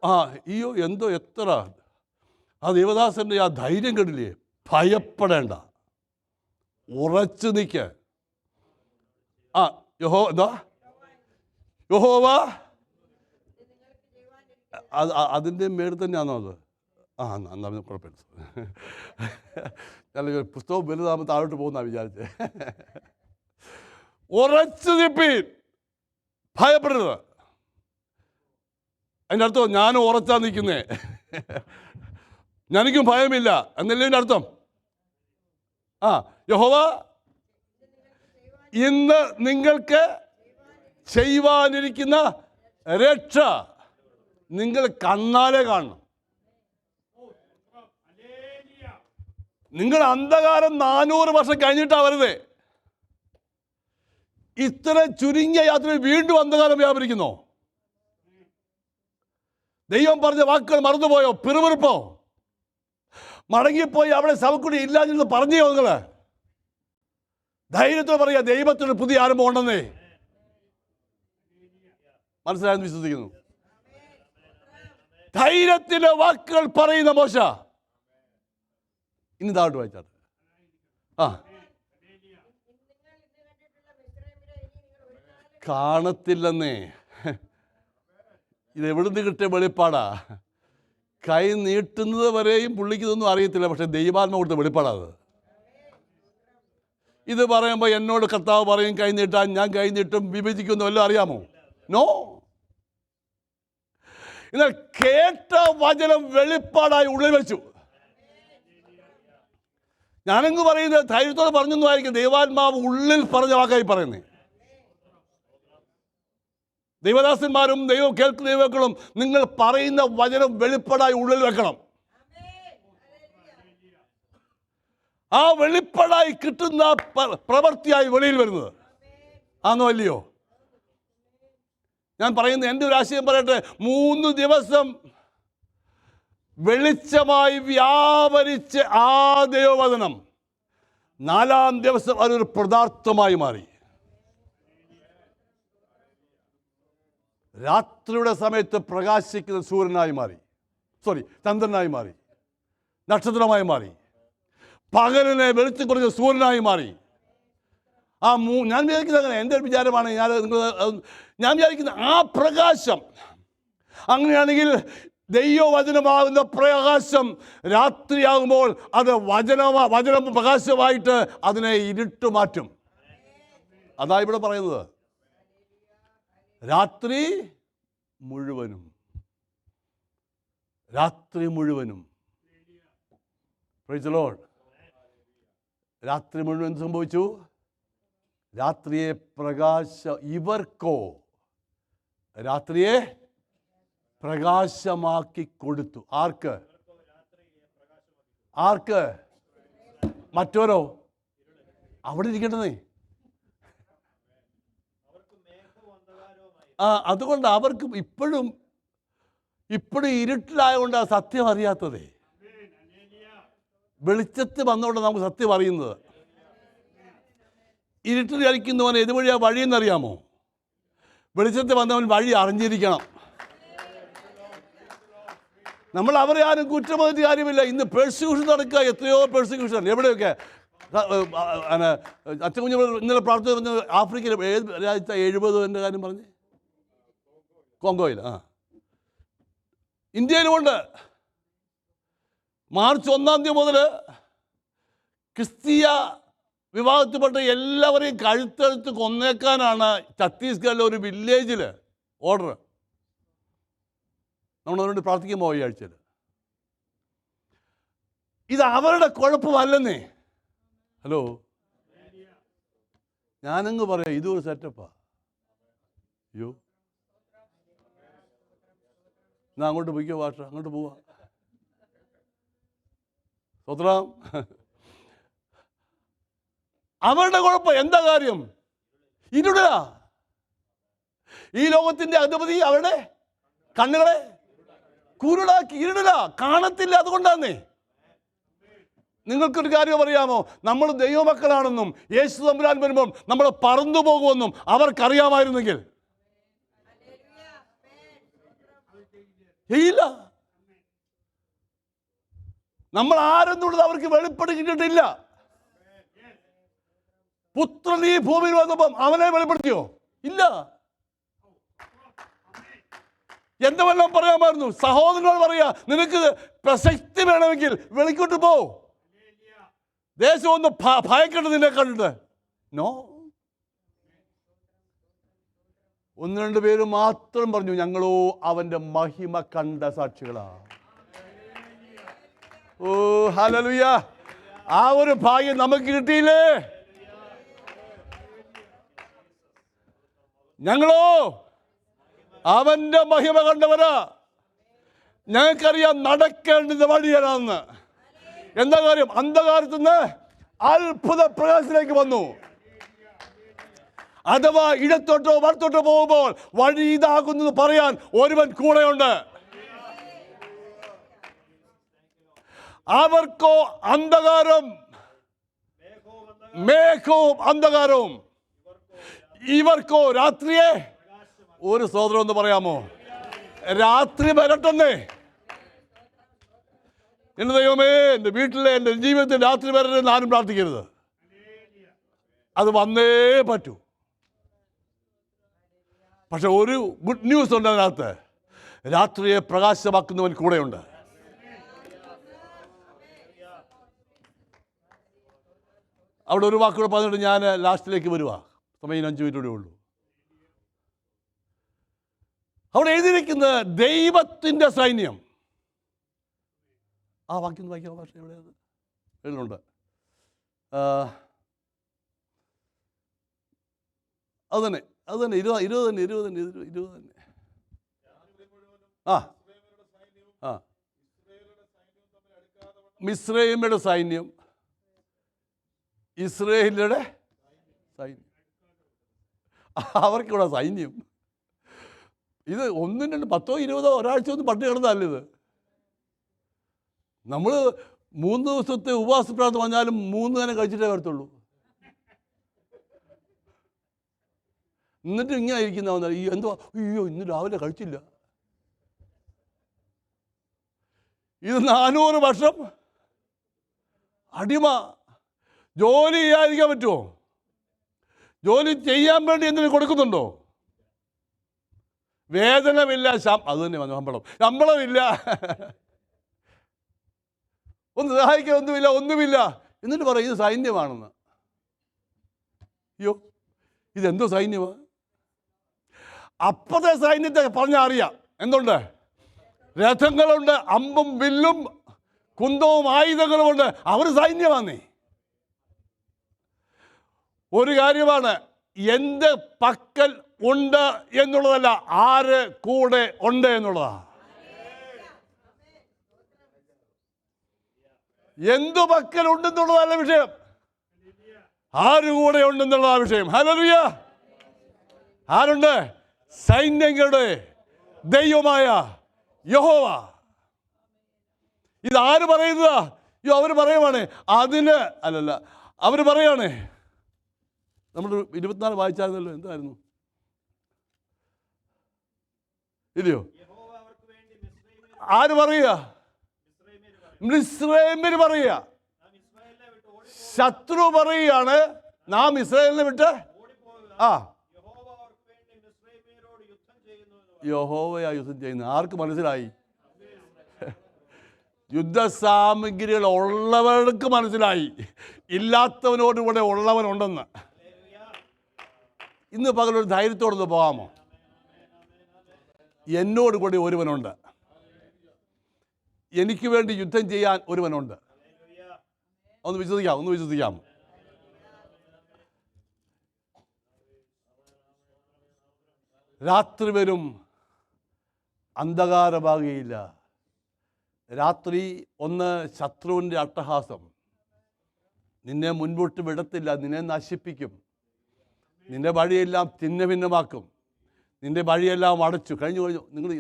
ആ അയ്യോ, എന്തോ എത്ര ആ ദേവദാസൻ്റെ ആ ധൈര്യം കണ്ടില്ലേ? ഭയപ്പെടേണ്ട, ഉറച്ചു നിൽക്ക. ആ യഹോവ അതിൻ്റെ മേളിൽ തന്നെയാണോ അത്? എന്നാ കുഴപ്പമില്ല. നല്ല പുസ്തകം വലുതാകുമ്പോൾ താഴോട്ട് പോകുന്ന വിചാരിച്ചേ. ഉറച്ചു നിൽപ്പീൻ, ഭയപ്പെടരുത്. അതിൻ്റെ അർത്ഥം ഞാനും ഉറച്ചാ നിൽക്കുന്നേ, എനിക്കും ഭയമില്ല എന്നല്ലേ എൻ്റെ അർത്ഥം. യഹോവ ഇന്ന് നിങ്ങൾക്ക് ചെയ്യുവാനിരിക്കുന്ന രക്ഷ നിങ്ങൾ കണ്ണാലെ കാണണം. നിങ്ങൾ അന്ധകാരം 400 വർഷം കഴിഞ്ഞിട്ടാണ് വരുന്നത്. ഇത്ര ചുരുങ്ങിയ യാത്രയിൽ വീണ്ടും അന്ധകാരം വ്യാപരിക്കുന്നോ? ദൈവം പറഞ്ഞ വാക്കുകൾ മറന്നുപോയോ? പിറുപിറുപ്പോ? മടങ്ങിപ്പോയി അവിടെ സഭക്കുടി ഇല്ലാഞ്ഞെന്ന് പറഞ്ഞോ? നിങ്ങള് ധൈര്യത്തോടെ പറയുക, ദൈവത്തിന് പുതിയ ആരംഭം ഉണ്ടെന്നേ. മനസ്സിലായെന്ന് വിശ്വസിക്കുന്നു. ധൈര്യത്തിന്റെ വാക്കുകൾ പറയുന്ന മോശ ഇനി താഴോട്ട് വായിച്ചാട്ടെ. കാണത്തില്ലെന്നേ. ഇത് എവിടുന്ന് കിട്ടിയ വെളിപ്പാടാ? കൈ നീട്ടുന്നത് വരെയും പുള്ളിക്ക് ഇതൊന്നും അറിയത്തില്ല. പക്ഷെ ദൈവാത്മ കൊടുത്ത വെളിപ്പാടാത്. ഇത് പറയുമ്പോൾ എന്നോട് കർത്താവ് പറയും കൈ നീട്ടാൻ, ഞാൻ കൈ നീട്ടും, വിഭജിക്കുന്നു, വല്ലതും അറിയാമോ? നോ. എന്നാൽ കേട്ട വചനം വെളിപ്പാടായി ഉള്ളിൽ വെച്ചു. ഞാനെങ്ങ് പറയുന്നത് ധൈര്യത്തോടെ പറഞ്ഞൊന്നും ആയിരിക്കും, ദൈവാത്മാവ് ഉള്ളിൽ പറഞ്ഞ വാക്കായി പറയുന്നേ. ദൈവദാസന്മാരും ദൈവം കേൾക്കുന്ന ദൈവങ്ങളും നിങ്ങൾ പറയുന്ന വചനം വെളിപ്പാടായി ഉള്ളിൽ വെക്കണം. ആ വെളിപ്പാടായി കിട്ടുന്ന പ്രവൃത്തിയായി വെളിയിൽ വരുന്നത് ആണോ അല്ലയോ? ഞാൻ പറയുന്നത് എൻ്റെ ഒരു ആശയം പറയട്ടെ. 3 ദിവസം വെളിച്ചമായി വ്യാപരിച്ച് ആ ദൈവവചനം 4-ാം ദിവസം അതൊരു പദാർത്ഥമായി മാറി. രാത്രിയുടെ സമയത്ത് പ്രകാശിക്കുന്ന സൂര്യനായി മാറി, ചന്ദ്രനായി മാറി, നക്ഷത്രമായി മാറി, പകലിനെ വെളിച്ചം കുറഞ്ഞ സൂര്യനായി മാറി. ഞാൻ വിചാരിക്കുന്നത് അങ്ങനെ, എൻ്റെ ഒരു വിചാരമാണ്. ഞാൻ വിചാരിക്കുന്നത് ആ പ്രകാശം അങ്ങനെയാണെങ്കിൽ ദൈവവചനമാകുന്ന പ്രകാശം രാത്രിയാകുമ്പോൾ അത് വചനം പ്രകാശമായിട്ട് അതിനെ ഇരുട്ട് മാറ്റും. അതാ ഇവിടെ പറയുന്നത്. രാത്രി മുഴുവനും പ്രൈസ് ദി ലോർഡ്. രാത്രി മുഴുവൻ സംഭവിച്ചു. രാത്രിയെ ഇവർക്കോ രാത്രിയെ പ്രകാശമാക്കി കൊടുത്തു. ആർക്ക്? മറ്റോരോ അവിടെ ഇരിക്കേണ്ടതേ. അതുകൊണ്ട് അവർക്ക് ഇപ്പോഴും ഇരുട്ടിലായതുകൊണ്ട് ആ സത്യം അറിയാത്തതേ. വെളിച്ചത്തിൽ വന്നുകൊണ്ട് നമുക്ക് സത്യം അറിയുന്നത്. ഇരുട്ടിൽ കളിക്കുന്നവൻ ഏതുവഴിയാ വഴിയെന്നറിയാമോ? വെളിച്ചത്തിൽ വന്നവൻ വഴി അറിഞ്ഞിരിക്കണം. നമ്മൾ അവരെ ആരും കുറ്റപ്പെടുത്തിയ കാര്യമില്ല. ഇന്ന് പെർസിക്യൂഷൻ നടക്കുക, എത്രയോ പെർസിക്യൂഷൻ എവിടെയൊക്കെ. അച്ഛൻ കുഞ്ഞു ഇന്നലെ പ്രാർത്ഥന പറഞ്ഞ ആഫ്രിക്കയിൽ ഏത് രാജ്യത്തെ 70 കാര്യം പറഞ്ഞ് കോങ്കോയിൽ. ഇന്ത്യയിലുമുണ്ട്. മാർച്ച് 1-ാം തീയതി മുതൽ ക്രിസ്തീയ വിഭാഗത്തിൽപ്പെട്ട എല്ലാവരെയും കഴുത്തെടുത്ത് കൊന്നേക്കാനാണ് ഛത്തീസ്ഗഡിലെ ഒരു വില്ലേജിൽ ഓർഡർ. നമ്മളതിനുവേണ്ടി പ്രാർത്ഥിക്കാൻ പോയി ആഴ്ചയിൽ. ഇത് അവരുടെ കുഴപ്പമല്ലെന്നേ. ഹലോ, ഞാനങ്ങ് പറയാം ഇതൊരു സെറ്റപ്പാ. അയ്യോ, എന്നാ അങ്ങോട്ട് പോയിക്കോ ഭാഷ, അങ്ങോട്ട് പോവാ. സ്വത്രം. അവരുടെ കുഴപ്പം എന്താ കാര്യം? ഇരുടാ. ഈ ലോകത്തിന്റെ അധിപതി അവരുടെ കണ്ണുകളെ കുരുടാക്കി. ഇരുടില്ല, കാണത്തില്ല. അതുകൊണ്ടാന്നേ. നിങ്ങൾക്കൊരു കാര്യം അറിയാമോ? നമ്മൾ ദൈവമക്കളാണെന്നും യേശു തമ്പുരാൻ വരുമ്പം നമ്മൾ പറന്നു പോകുമെന്നും അവർക്കറിയാമായിരുന്നെങ്കിൽ ഇല്ല. നമ്മൾ ആരെന്നുള്ളത് അവർക്ക് വെളിപ്പെടുത്തിയിട്ടില്ല. പുത്രൻ ഈ ഭൂമിയിൽ വന്നപ്പം അവനെ വെളിപ്പെടുത്തിയോ? ഇല്ല. എന്തെല്ലാം പറയാമായിരുന്നു? സഹോദരനോട് പറയാ, നിനക്ക് പ്രസക്തി വേണമെങ്കിൽ വെളിക്കോട്ട് പോ, ദേശം ഒന്ന് ഭയക്കേണ്ടത് നിന്നെ കണ്ടിട്ട്. നോ. 1-2 പേര് മാത്രം പറഞ്ഞു, ഞങ്ങളോ അവന്റെ മഹിമ കണ്ട സാക്ഷികളാ. ഓ ഹല്ലേലൂയ. ആ ഒരു ഭാഗ്യം നമുക്ക് കിട്ടിയില്ലേ? ഞങ്ങളോ അവന്റെ മഹിമ കണ്ടവരാ. ഞങ്ങൾക്കറിയാം നടക്കേണ്ടത് വഴിയാണെന്ന്. എന്താ കാര്യം? അന്ധകാരത്തു നിന്ന് അത്ഭുത പ്രകാശത്തിലേക്ക് വന്നു. അഥവാ ഇടത്തോട്ടോ വലത്തോട്ടോ പോകുമ്പോൾ വഴി ഇതാകുന്നത് പറയാൻ ഒരുവൻ കൂടെയുണ്ട്. അവർക്കോ അന്ധകാരം, മേഘവും അന്ധകാരവും, ഇവർക്കോ രാത്രിയെ. ഒരു സ്തോത്രം എന്ന് പറയാമോ? രാത്രി വരട്ടെന്നേ. എൻ്റെ ദൈവമേ, എൻ്റെ വീട്ടിലെ എൻ്റെ ജീവിതത്തിൽ രാത്രി വരട്ടെന്ന് ആരും പ്രാർത്ഥിക്കരുത്. അത് വന്നേ പറ്റൂ. പക്ഷെ ഒരു ഗുഡ് ന്യൂസ് ഉണ്ട് അതിനകത്ത്. രാത്രിയെ പ്രകാശമാക്കുന്നവൻ കൂടെയുണ്ട്. അവിടെ ഒരു വാക്കുകൂടെ പറഞ്ഞിട്ട് ഞാൻ ലാസ്റ്റിലേക്ക് വരുക. സമയം 5 മിനിറ്റൂടെ ഉള്ളൂ. അവിടെ എഴുതിയിരിക്കുന്നത് ദൈവത്തിൻ്റെ സൈന്യം. ആ വാക്യം ഒന്ന് വായിക്കാം. ഭാഷ എവിടെയാണ്? എഴുതുന്നുണ്ട്. അത് തന്നെ 20 തന്നെ. ആ മിസ്രയീമിയുടെ സൈന്യം, ഇസ്രയേലിയുടെ സൈന്യം. അവർക്കിവിടെ സൈന്യം. ഇത് 1, 2, 10, 20 ഒരാഴ്ച ഒന്നും പട്ടി കിടന്നല്ല ഇത്. നമ്മൾ 3 ദിവസത്തെ ഉപവാസ പ്രാർത്ഥന പറഞ്ഞാലും 3 നേരം കഴിച്ചിട്ടേ വരത്തുള്ളൂ. എന്നിട്ട് ഇങ്ങനെ ഇരിക്കുന്ന ഈ എന്തോ, അയ്യോ ഇന്ന് രാവിലെ കഴിച്ചില്ല. ഇത് 400 വർഷം അടിമ. ജോലി ചെയ്യാതിരിക്കാൻ പറ്റുമോ? ജോലി ചെയ്യാൻ വേണ്ടി എന്തെങ്കിലും കൊടുക്കുന്നുണ്ടോ? വേതനമില്ല, അത് തന്നെ ശമ്പളമില്ല, ഒന്ന് സഹായിക്കാൻ ഒന്നുമില്ല. എന്നിട്ട് പറയും ഇത് സൈന്യമാണെന്ന്. അയ്യോ, ഇതെന്തോ സൈന്യമാണ്? അപ്പത്തെ സൈന്യത്തെ പറഞ്ഞാൽ അറിയാം. എന്തുണ്ട്? രഥങ്ങളുണ്ട്, അമ്പും വില്ലും കുന്തവും ആയുധങ്ങളുമുണ്ട്. അവർ സൈന്യമാന്നേ. ഒരു കാര്യമാണ്, എന്ത് പക്കൽ ഉണ്ട് എന്നുള്ളതല്ല, ആര് കൂടെ ഉണ്ട് എന്നുള്ളതാണ്. എന്തു പക്കൽ ഉണ്ടെന്നുള്ളതല്ല വിഷയം, ആര് കൂടെ ഉണ്ടെന്നുള്ളതാണ് വിഷയം. ഹല്ലേലൂയ! ആരുണ്ട്? സൈന്യങ്ങളുടെ ദൈവമായ യഹോവ. ഇതാര് പറയുന്നതാ? അയ്യോ, അവർ പറയുവാണ്. അതിന് അല്ലല്ല, അവർ പറയാണ്. നമ്മൾ 24 വായിച്ചായിരുന്നല്ലോ. എന്തായിരുന്നു? ഇല്ലയോ? ആര് പറയുക? മിസ്രയീമിന് പറയുക. ശത്രു പറയുകയാണ്, നാം ഇസ്രായേലിനെ വിട്ട് യഹോവയാ യുദ്ധം ചെയ്യുന്നത്. ആർക്ക് മനസ്സിലായി? യുദ്ധസാമഗ്രികൾ ഉള്ളവർക്ക് മനസ്സിലായി, ഇല്ലാത്തവനോടുകൂടെ ഉള്ളവനുണ്ടെന്ന്. ഇന്ന് പകലൊരു ധൈര്യത്തോടൊന്ന് പോകാമോ? എന്നോട് കൂടി ഒരുവനുണ്ട്, എനിക്ക് വേണ്ടി യുദ്ധം ചെയ്യാൻ ഒരുവനുണ്ട്. ഒന്ന് വിശ്വസിക്കാം. രാത്രി വരും, അന്ധകാരമാകുകയില്ല. രാത്രി ഒന്ന് ശത്രുവിൻ്റെ അട്ടഹാസം, നിന്നെ മുൻപോട്ട് വിടത്തില്ല, നിന്നെ നശിപ്പിക്കും, നിന്റെ വഴിയെല്ലാം ഭിന്നമാക്കും, നിന്റെ വഴിയെല്ലാം അടച്ചു കഴിഞ്ഞു. നിങ്ങൾ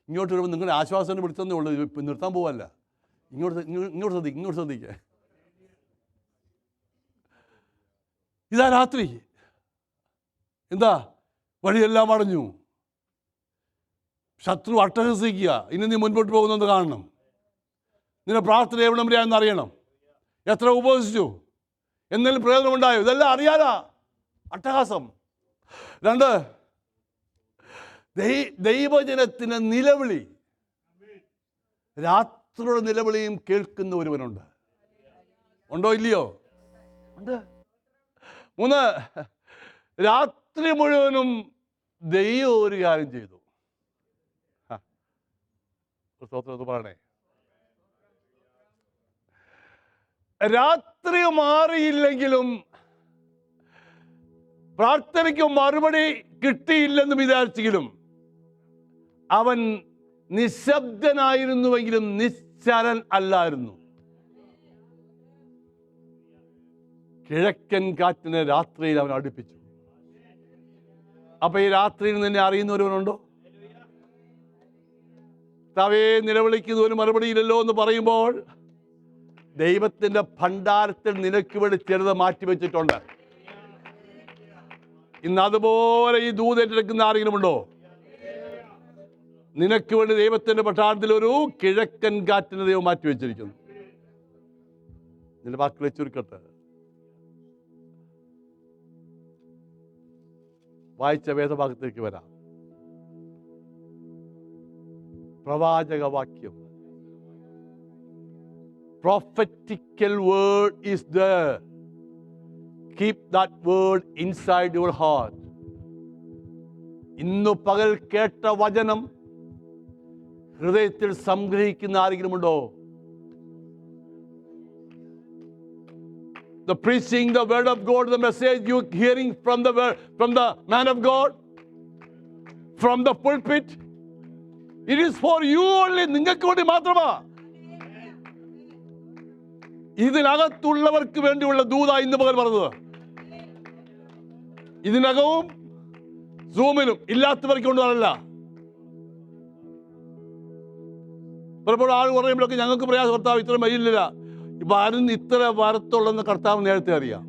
ഇങ്ങോട്ട് വരുമ്പോൾ നിങ്ങളുടെ ആശ്വാസം വിളിച്ചതന്നേ ഉള്ളൂ, നിർത്താൻ പോവല്ല. ഇങ്ങോട്ട് ശ്രദ്ധിക്കുക. ഇതാ രാത്രി. എന്താ? വഴിയെല്ലാം അടഞ്ഞു, ശത്രു അട്ടഹസിക്കുക. ഇനി നീ മുൻപോട്ട് പോകുന്നത് കാണണം, നിന്റെ പ്രാർത്ഥന എവിടം വരെയാണെന്ന് അറിയണം, എത്ര ഉപവസിച്ചു, എന്തെങ്കിലും പ്രയോജനമുണ്ടായോ, ഇതെല്ലാം അറിയാനാ അട്ടഹാസം. 2, ദൈവജനത്തിന് നിലവിളി. രാത്രിയുടെ നിലവിളിയും കേൾക്കുന്ന ഒരുവനുണ്ട്. ഉണ്ടോ ഇല്ലയോ? ഉണ്ട്. 3, രാത്രി മുഴുവനും ദൈവം ഒരു കാര്യം ചെയ്തു. സ്തോത്രം പറയണേ. രാത്രി മാറിയില്ലെങ്കിലും പ്രാർത്ഥനയ്ക്ക് മറുപടി കിട്ടിയില്ലെന്ന് വിചാരിച്ചെങ്കിലും അവൻ നിശബ്ദനായിരുന്നുവെങ്കിലും നിശ്ചലൻ അല്ലായിരുന്നു. കിഴക്കൻ കാറ്റിനെ രാത്രിയിൽ അവൻ അടുപ്പിച്ചു. അപ്പൊ ഈ രാത്രിയിൽ നിന്നെ അറിയുന്നവരുണ്ടോ? തവേ നിലവിളിക്കുന്ന ഒരു മറുപടിയില്ലല്ലോ എന്ന് പറയുമ്പോൾ ദൈവത്തിന്റെ ഭണ്ഡാരത്തിൽ നിനക്ക് വേണ്ടി ചിലത് മാറ്റിവെച്ചിട്ടുണ്ട്. ഇന്ന് അതുപോലെ ഈ ദൂതേറ്റെടുക്കുന്ന ആരെങ്കിലും ഉണ്ടോ? നിനക്ക് വേണ്ടി ദൈവത്തിന്റെ ഭണ്ഡാരത്തിൽ ഒരു കിഴക്കൻ കാറ്റിന് ദൈവം മാറ്റിവെച്ചിരിക്കുന്നു. നിന്റെ വാക്കുകളെ ചുരുക്കട്ടെ. വായിച്ച വേദഭാഗത്തേക്ക് വരാം. പ്രവാചക വാക്യം. Prophetical word is there. Keep that word inside your heart. ഇന്നു പകൽ കേട്ട വചനം ഹൃദയത്തിൽ സംഗ്രഹിക്കുന്ന ആരെങ്കിലും ഉണ്ടോ? The preaching the word of God, the message you hearing from the word, from the man of God, from the pulpit, it is for you only. നിങ്ങൾക്ക് വേണ്ടി മാത്രമാ. ഇതിനകത്തുള്ളവർക്ക് വേണ്ടിയുള്ള ദൂത ഇന്ന് പകൽ പറഞ്ഞത്. ഇതിനകവും സൂമിലും ഇല്ലാത്തവർക്ക് കൊണ്ടുവരല്ല. പലപ്പോഴും ആൾ പറയുമ്പോഴൊക്കെ ഞങ്ങൾക്ക് പ്രയാസം, കർത്താവ് ഇത്ര വരില്ല, വരുന്ന ഇത്ര വരത്തുള്ളെന്ന് കർത്താവ് നേരത്തെ അറിയാം.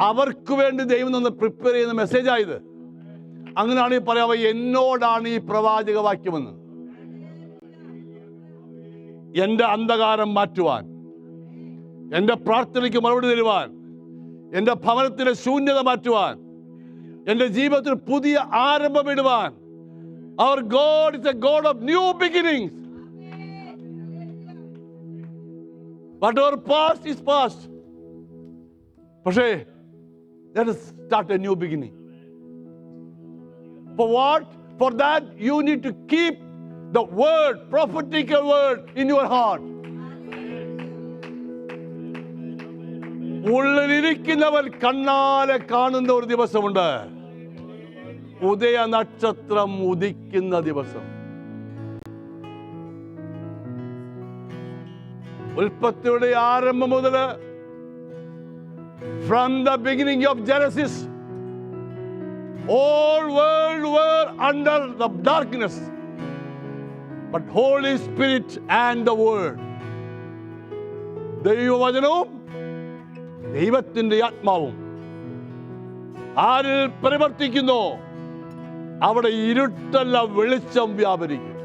അവർക്ക് വേണ്ടി ദൈവം നിന്ന് പ്രിപ്പയർ ചെയ്യുന്ന മെസ്സേജായത്. അങ്ങനെയാണ് ഈ പറയാമോ, എന്നോടാണ് ഈ പ്രവാചക വാക്യമെന്ന്. എൻ്റെ അന്ധകാരം മാറ്റുവാൻ, എൻ്റെ പ്രാർത്ഥനയ്ക്ക് മറുപടി തരുവാൻ, എൻ്റെ ഭവനത്തിലെ ശൂന്യത മാറ്റുവാൻ, എൻ്റെ ജീവിതത്തിൽ പുതിയ ആരംഭം ഇടുവാൻ. Our God is a God of new beginnings. Whatever past is past. പക്ഷേ let us start a new beginning. For what? For that you need to keep the word, prophetical word in your heart. ഉള്ളിലിരിക്കുന്നവൻ കണ്ണാലെ കാണുന്ന ഒരു ദിവസമുണ്ട്. ഉദയ നക്ഷത്രം ഉദിക്കുന്ന ദിവസം. ഉൽപ്പത്തിയുടെ ആരംഭം മുതൽ, from the beginning of Genesis, all world were under the darkness, but Holy Spirit and the Word, ദൈവവചനവും ദൈവത്തിന്റെ ആത്മാവും ആരിൽ പ്രവർത്തിക്കുന്നു, അവിടെ ഇരുട്ടല്ല വെളിച്ചം വ്യാപരിക്കും.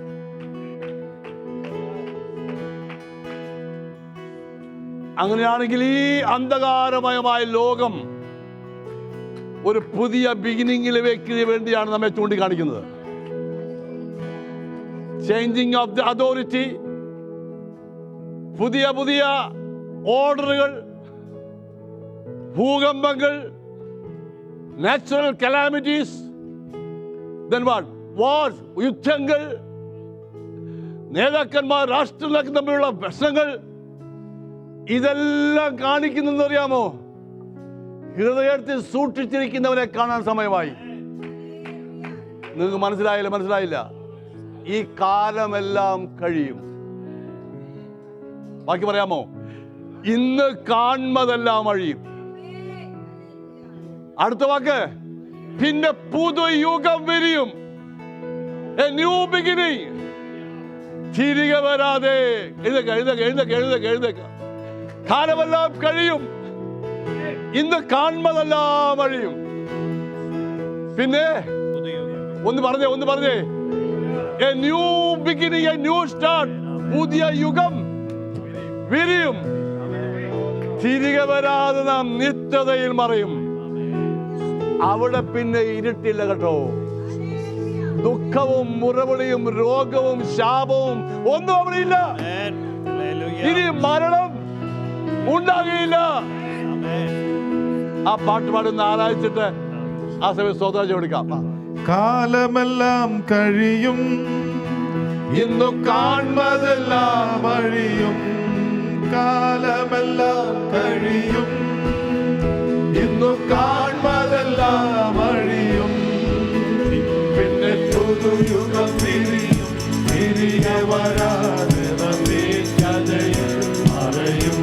അങ്ങനെയാണെങ്കിൽ ഈ അന്ധകാരമയമായ ലോകം ഒരു പുതിയ ബിഗിനിങ്ങിലേക്ക് വേണ്ടിയാണ് നമ്മെ ചൂണ്ടിക്കാണിക്കുന്നത്. ചേഞ്ചിങ് ഓഫ് ദി അതോറിറ്റി, പുതിയ പുതിയ ഓർഡറുകൾ, ഭൂകമ്പങ്ങൾ, natural calamities, then what? Wars, യുദ്ധങ്ങൾ, നേതാക്കന്മാർ, രാഷ്ട്രീയങ്ങൾ തമ്മിലുള്ള പ്രശ്നങ്ങൾ, ഇതെല്ലാം കാണിക്കുന്നതെന്ന് അറിയാമോ? ഹൃദയത്തിൽ സൂക്ഷിച്ചിരിക്കുന്നവരെ കാണാൻ സമയമായി. നിങ്ങൾക്ക് മനസ്സിലായില്ല. ഈ കാലമെല്ലാം കഴിയും. ബാക്കി പറയാമോ? ഇന്ന് കാണുന്നതെല്ലാം അഴിയും. അടുത്ത വാക്ക്, പിന്നെ പുതുയുഗം വരും. A new beginning. തിരികെ വരാതെ എഴുതേക്ക. കാലമെല്ലാം കഴിയും. ഇന്ന് കാണുന്നതെല്ലാം അഴിയും. പിന്നെ ഒന്ന് പറഞ്ഞേ A new beginning, a new start. പുതിയ യുഗം വിരിയും. തിരികെ വരാതെ നാം നിത്യതയിൽ മറയും. അവിടെ പിന്നെ ഇരുട്ടില്ല കേട്ടോ. ദുഃഖവും മുറവിളിയും രോഗവും ശാപവും ഒന്നും അവിടെയില്ല. ഇനി മരണം ഉണ്ടാകുകയില്ല. ആ പാട്ട് പാടുന്ന ആരാധിച്ചിട്ട് ആ സമയം സ്വതന്ത്രം കൊടുക്കാം. കാലമെല്ലാം കഴിയും, ഇന്നു കാണുന്നതെല്ലാം അഴിയും. കാലമെല്ലാം കഴിയും, ഇന്നു കാണുന്നതെല്ലാം അഴിയും. പിന്നെ പുതുയുഗം വിരിയും. തിരികെ വരാതെ നിത്യതയിൽ മറയും.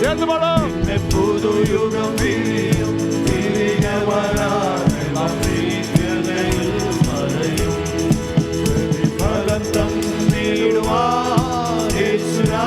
പിന്നെ പുതുയുഗം വിരിയും. തിരികെ വരാതെ നിത്യതയിൽ മറയും. പ്രതിഫലം തന്നിടുവാൻ യേശുരാ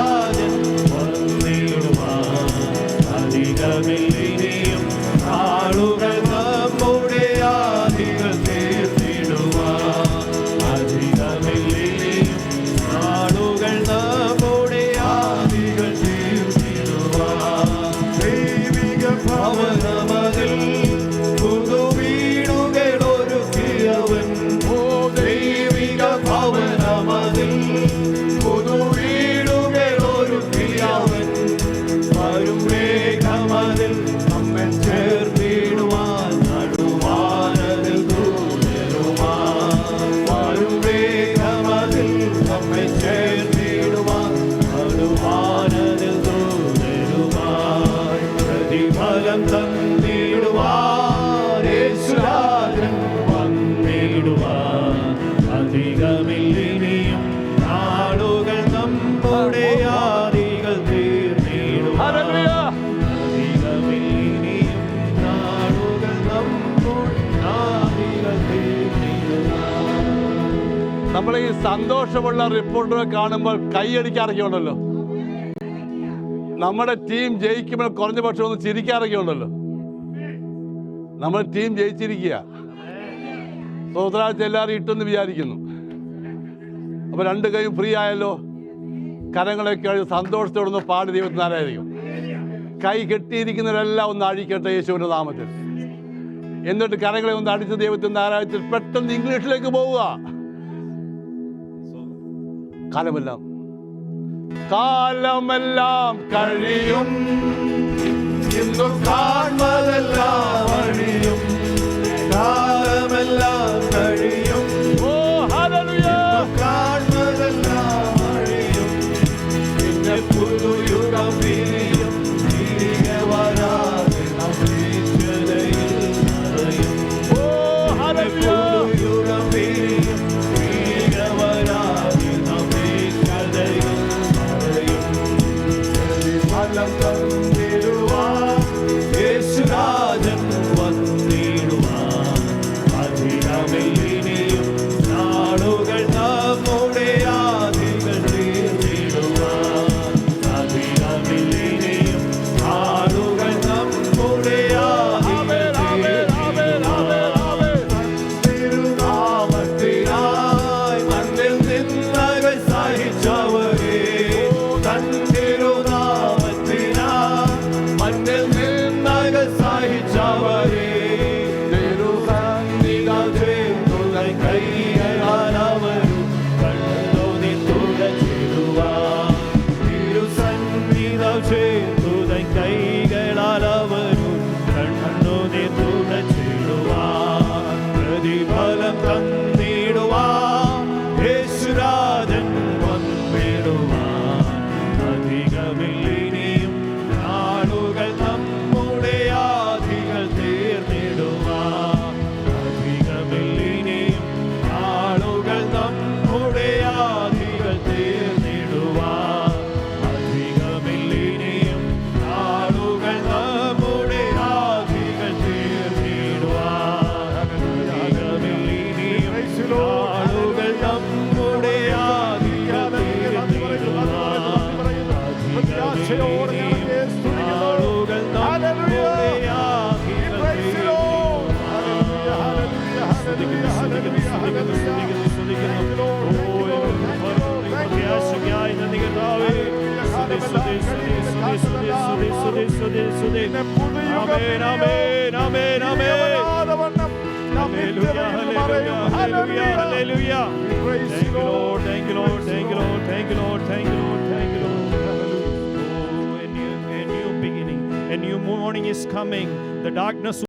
നമ്മൾ ഈ സന്തോഷമുള്ള റിപ്പോർട്ടുകൾ കാണുമ്പോൾ കൈയടിക്കാറൊക്കെ ഉണ്ടല്ലോ. നമ്മുടെ ടീം ജയിക്കുമ്പോൾ കുറഞ്ഞ പക്ഷം ഒന്ന് ചിരിക്കാറൊക്കെ ഉണ്ടല്ലോ. നമ്മുടെ ടീം ജയിച്ചിരിക്കുക. സ്വതന്ത്രാഴ്ച എല്ലാവരും ഇട്ടെന്ന് വിചാരിക്കുന്നു. അപ്പോൾ രണ്ട് കൈയും ഫ്രീ ആയല്ലോ. കരങ്ങളൊക്കെ കഴിഞ്ഞ് സന്തോഷത്തോടൊന്ന് പാടി ദൈവത്തിന് ആരായിരിക്കും. കൈ കെട്ടിയിരിക്കുന്നവരെല്ലാം ഒന്ന് അഴിക്കട്ടെ യേശുവിൻ്റെ നാമത്തിൽ. എന്നിട്ട് കരങ്ങളെ ഒന്ന് അടിച്ച് ദൈവത്തിൻ്റെ ആരാധനത്തിൽ പെട്ടെന്ന് ഇംഗ്ലീഷിലേക്ക് പോവുക. കാലമെല്ലാം കഴിയും, ഇന്നു കാണുന്നതെല്ലാം അഴിയും. കാലമെല്ലാം കഴിയും, ഓ ഹല്ലേലൂയ, കാണുന്നതെല്ലാം അഴിയും. പിന്നെ പുതുയുഗം വീഴും, തിരികെ വരാതെ നമ്മിൽ മറയും. ഓ ഹല്ലേലൂയ, പുതുയുഗം വീഴും, തിരികെ വരാതെ നമ്മിൽ മറയും. ഫലം തന്നിടുവാൻ യേശുരാജൻ വന്നിടുവാൻ. അധികമില്ലിനിയും നാളുകൾ നമ്മുടെ ആദികൾ തീർന്നിടുവാൻ. അധികമില്ലിനിയും നാളുകൾ നമ്മുടെ ആദികൾ തീർന്നിടുവാൻ. തിരുനാമത്തിനായി മണ്ണിൽ നിന്നകൾ സഹിച്ചവരെ, മണ്ണിൽ നിന്നകൾ സഹിച്ചവരെ, തിരുസന്നിധിയിൽ ചേർത്തുതൻ കൈകളാലവരും കണ്ണുനീർ തുടച്ചിടുവാൻ. തിരുസന്നിധിയിൽ ചേർത്തുതൻ കൈകളാലവരും കണ്ണുനീർ തുടച്ചിടുവാൻ. പ്രതിഫലം തന്നിടുവാൻ യേശുരാജൻ വന്നിടുവാൻ. അധികമില്ലിനിയും നാളുകൾ നമ്മുടെ ആദികൾ തീർന്നിടുവാൻ. അധികമില്ലിനിയും നാളുകൾ നമ്മുടെ ആദികൾ തീർന്നിടുവാൻ. അധികമില്ലിനിയും നാളുകൾ നമ്മുടെ ആദികൾ തീർന്നിടുവാൻ. അധികമില്ലിനിയും നാളുകൾ നമ്മുടെ ആദികൾ തീർന്നിടുവാൻ. പ്രത്യാശയോടെ ഞാൻ യേശുവിനെ സ്തുതിക്കുന്നു. Hallelujah. We praise you, Lord. Hallelujah, hallelujah, hallelujah, hallelujah, hallelujah. Thank you, Lord. Thank you, Lord. Thank you, Lord. Thank you, Lord. നിന്നെ പുതുയുഗം വണ്ണം നാം നിത്യതയിൽ മറയും. Hallelujah. We praise you, Lord. Thank you, Lord. Thank you, Lord. Thank you, Lord. Thank you, Lord. Thank you, Lord. Oh, a new beginning. A new morning is coming. The darkness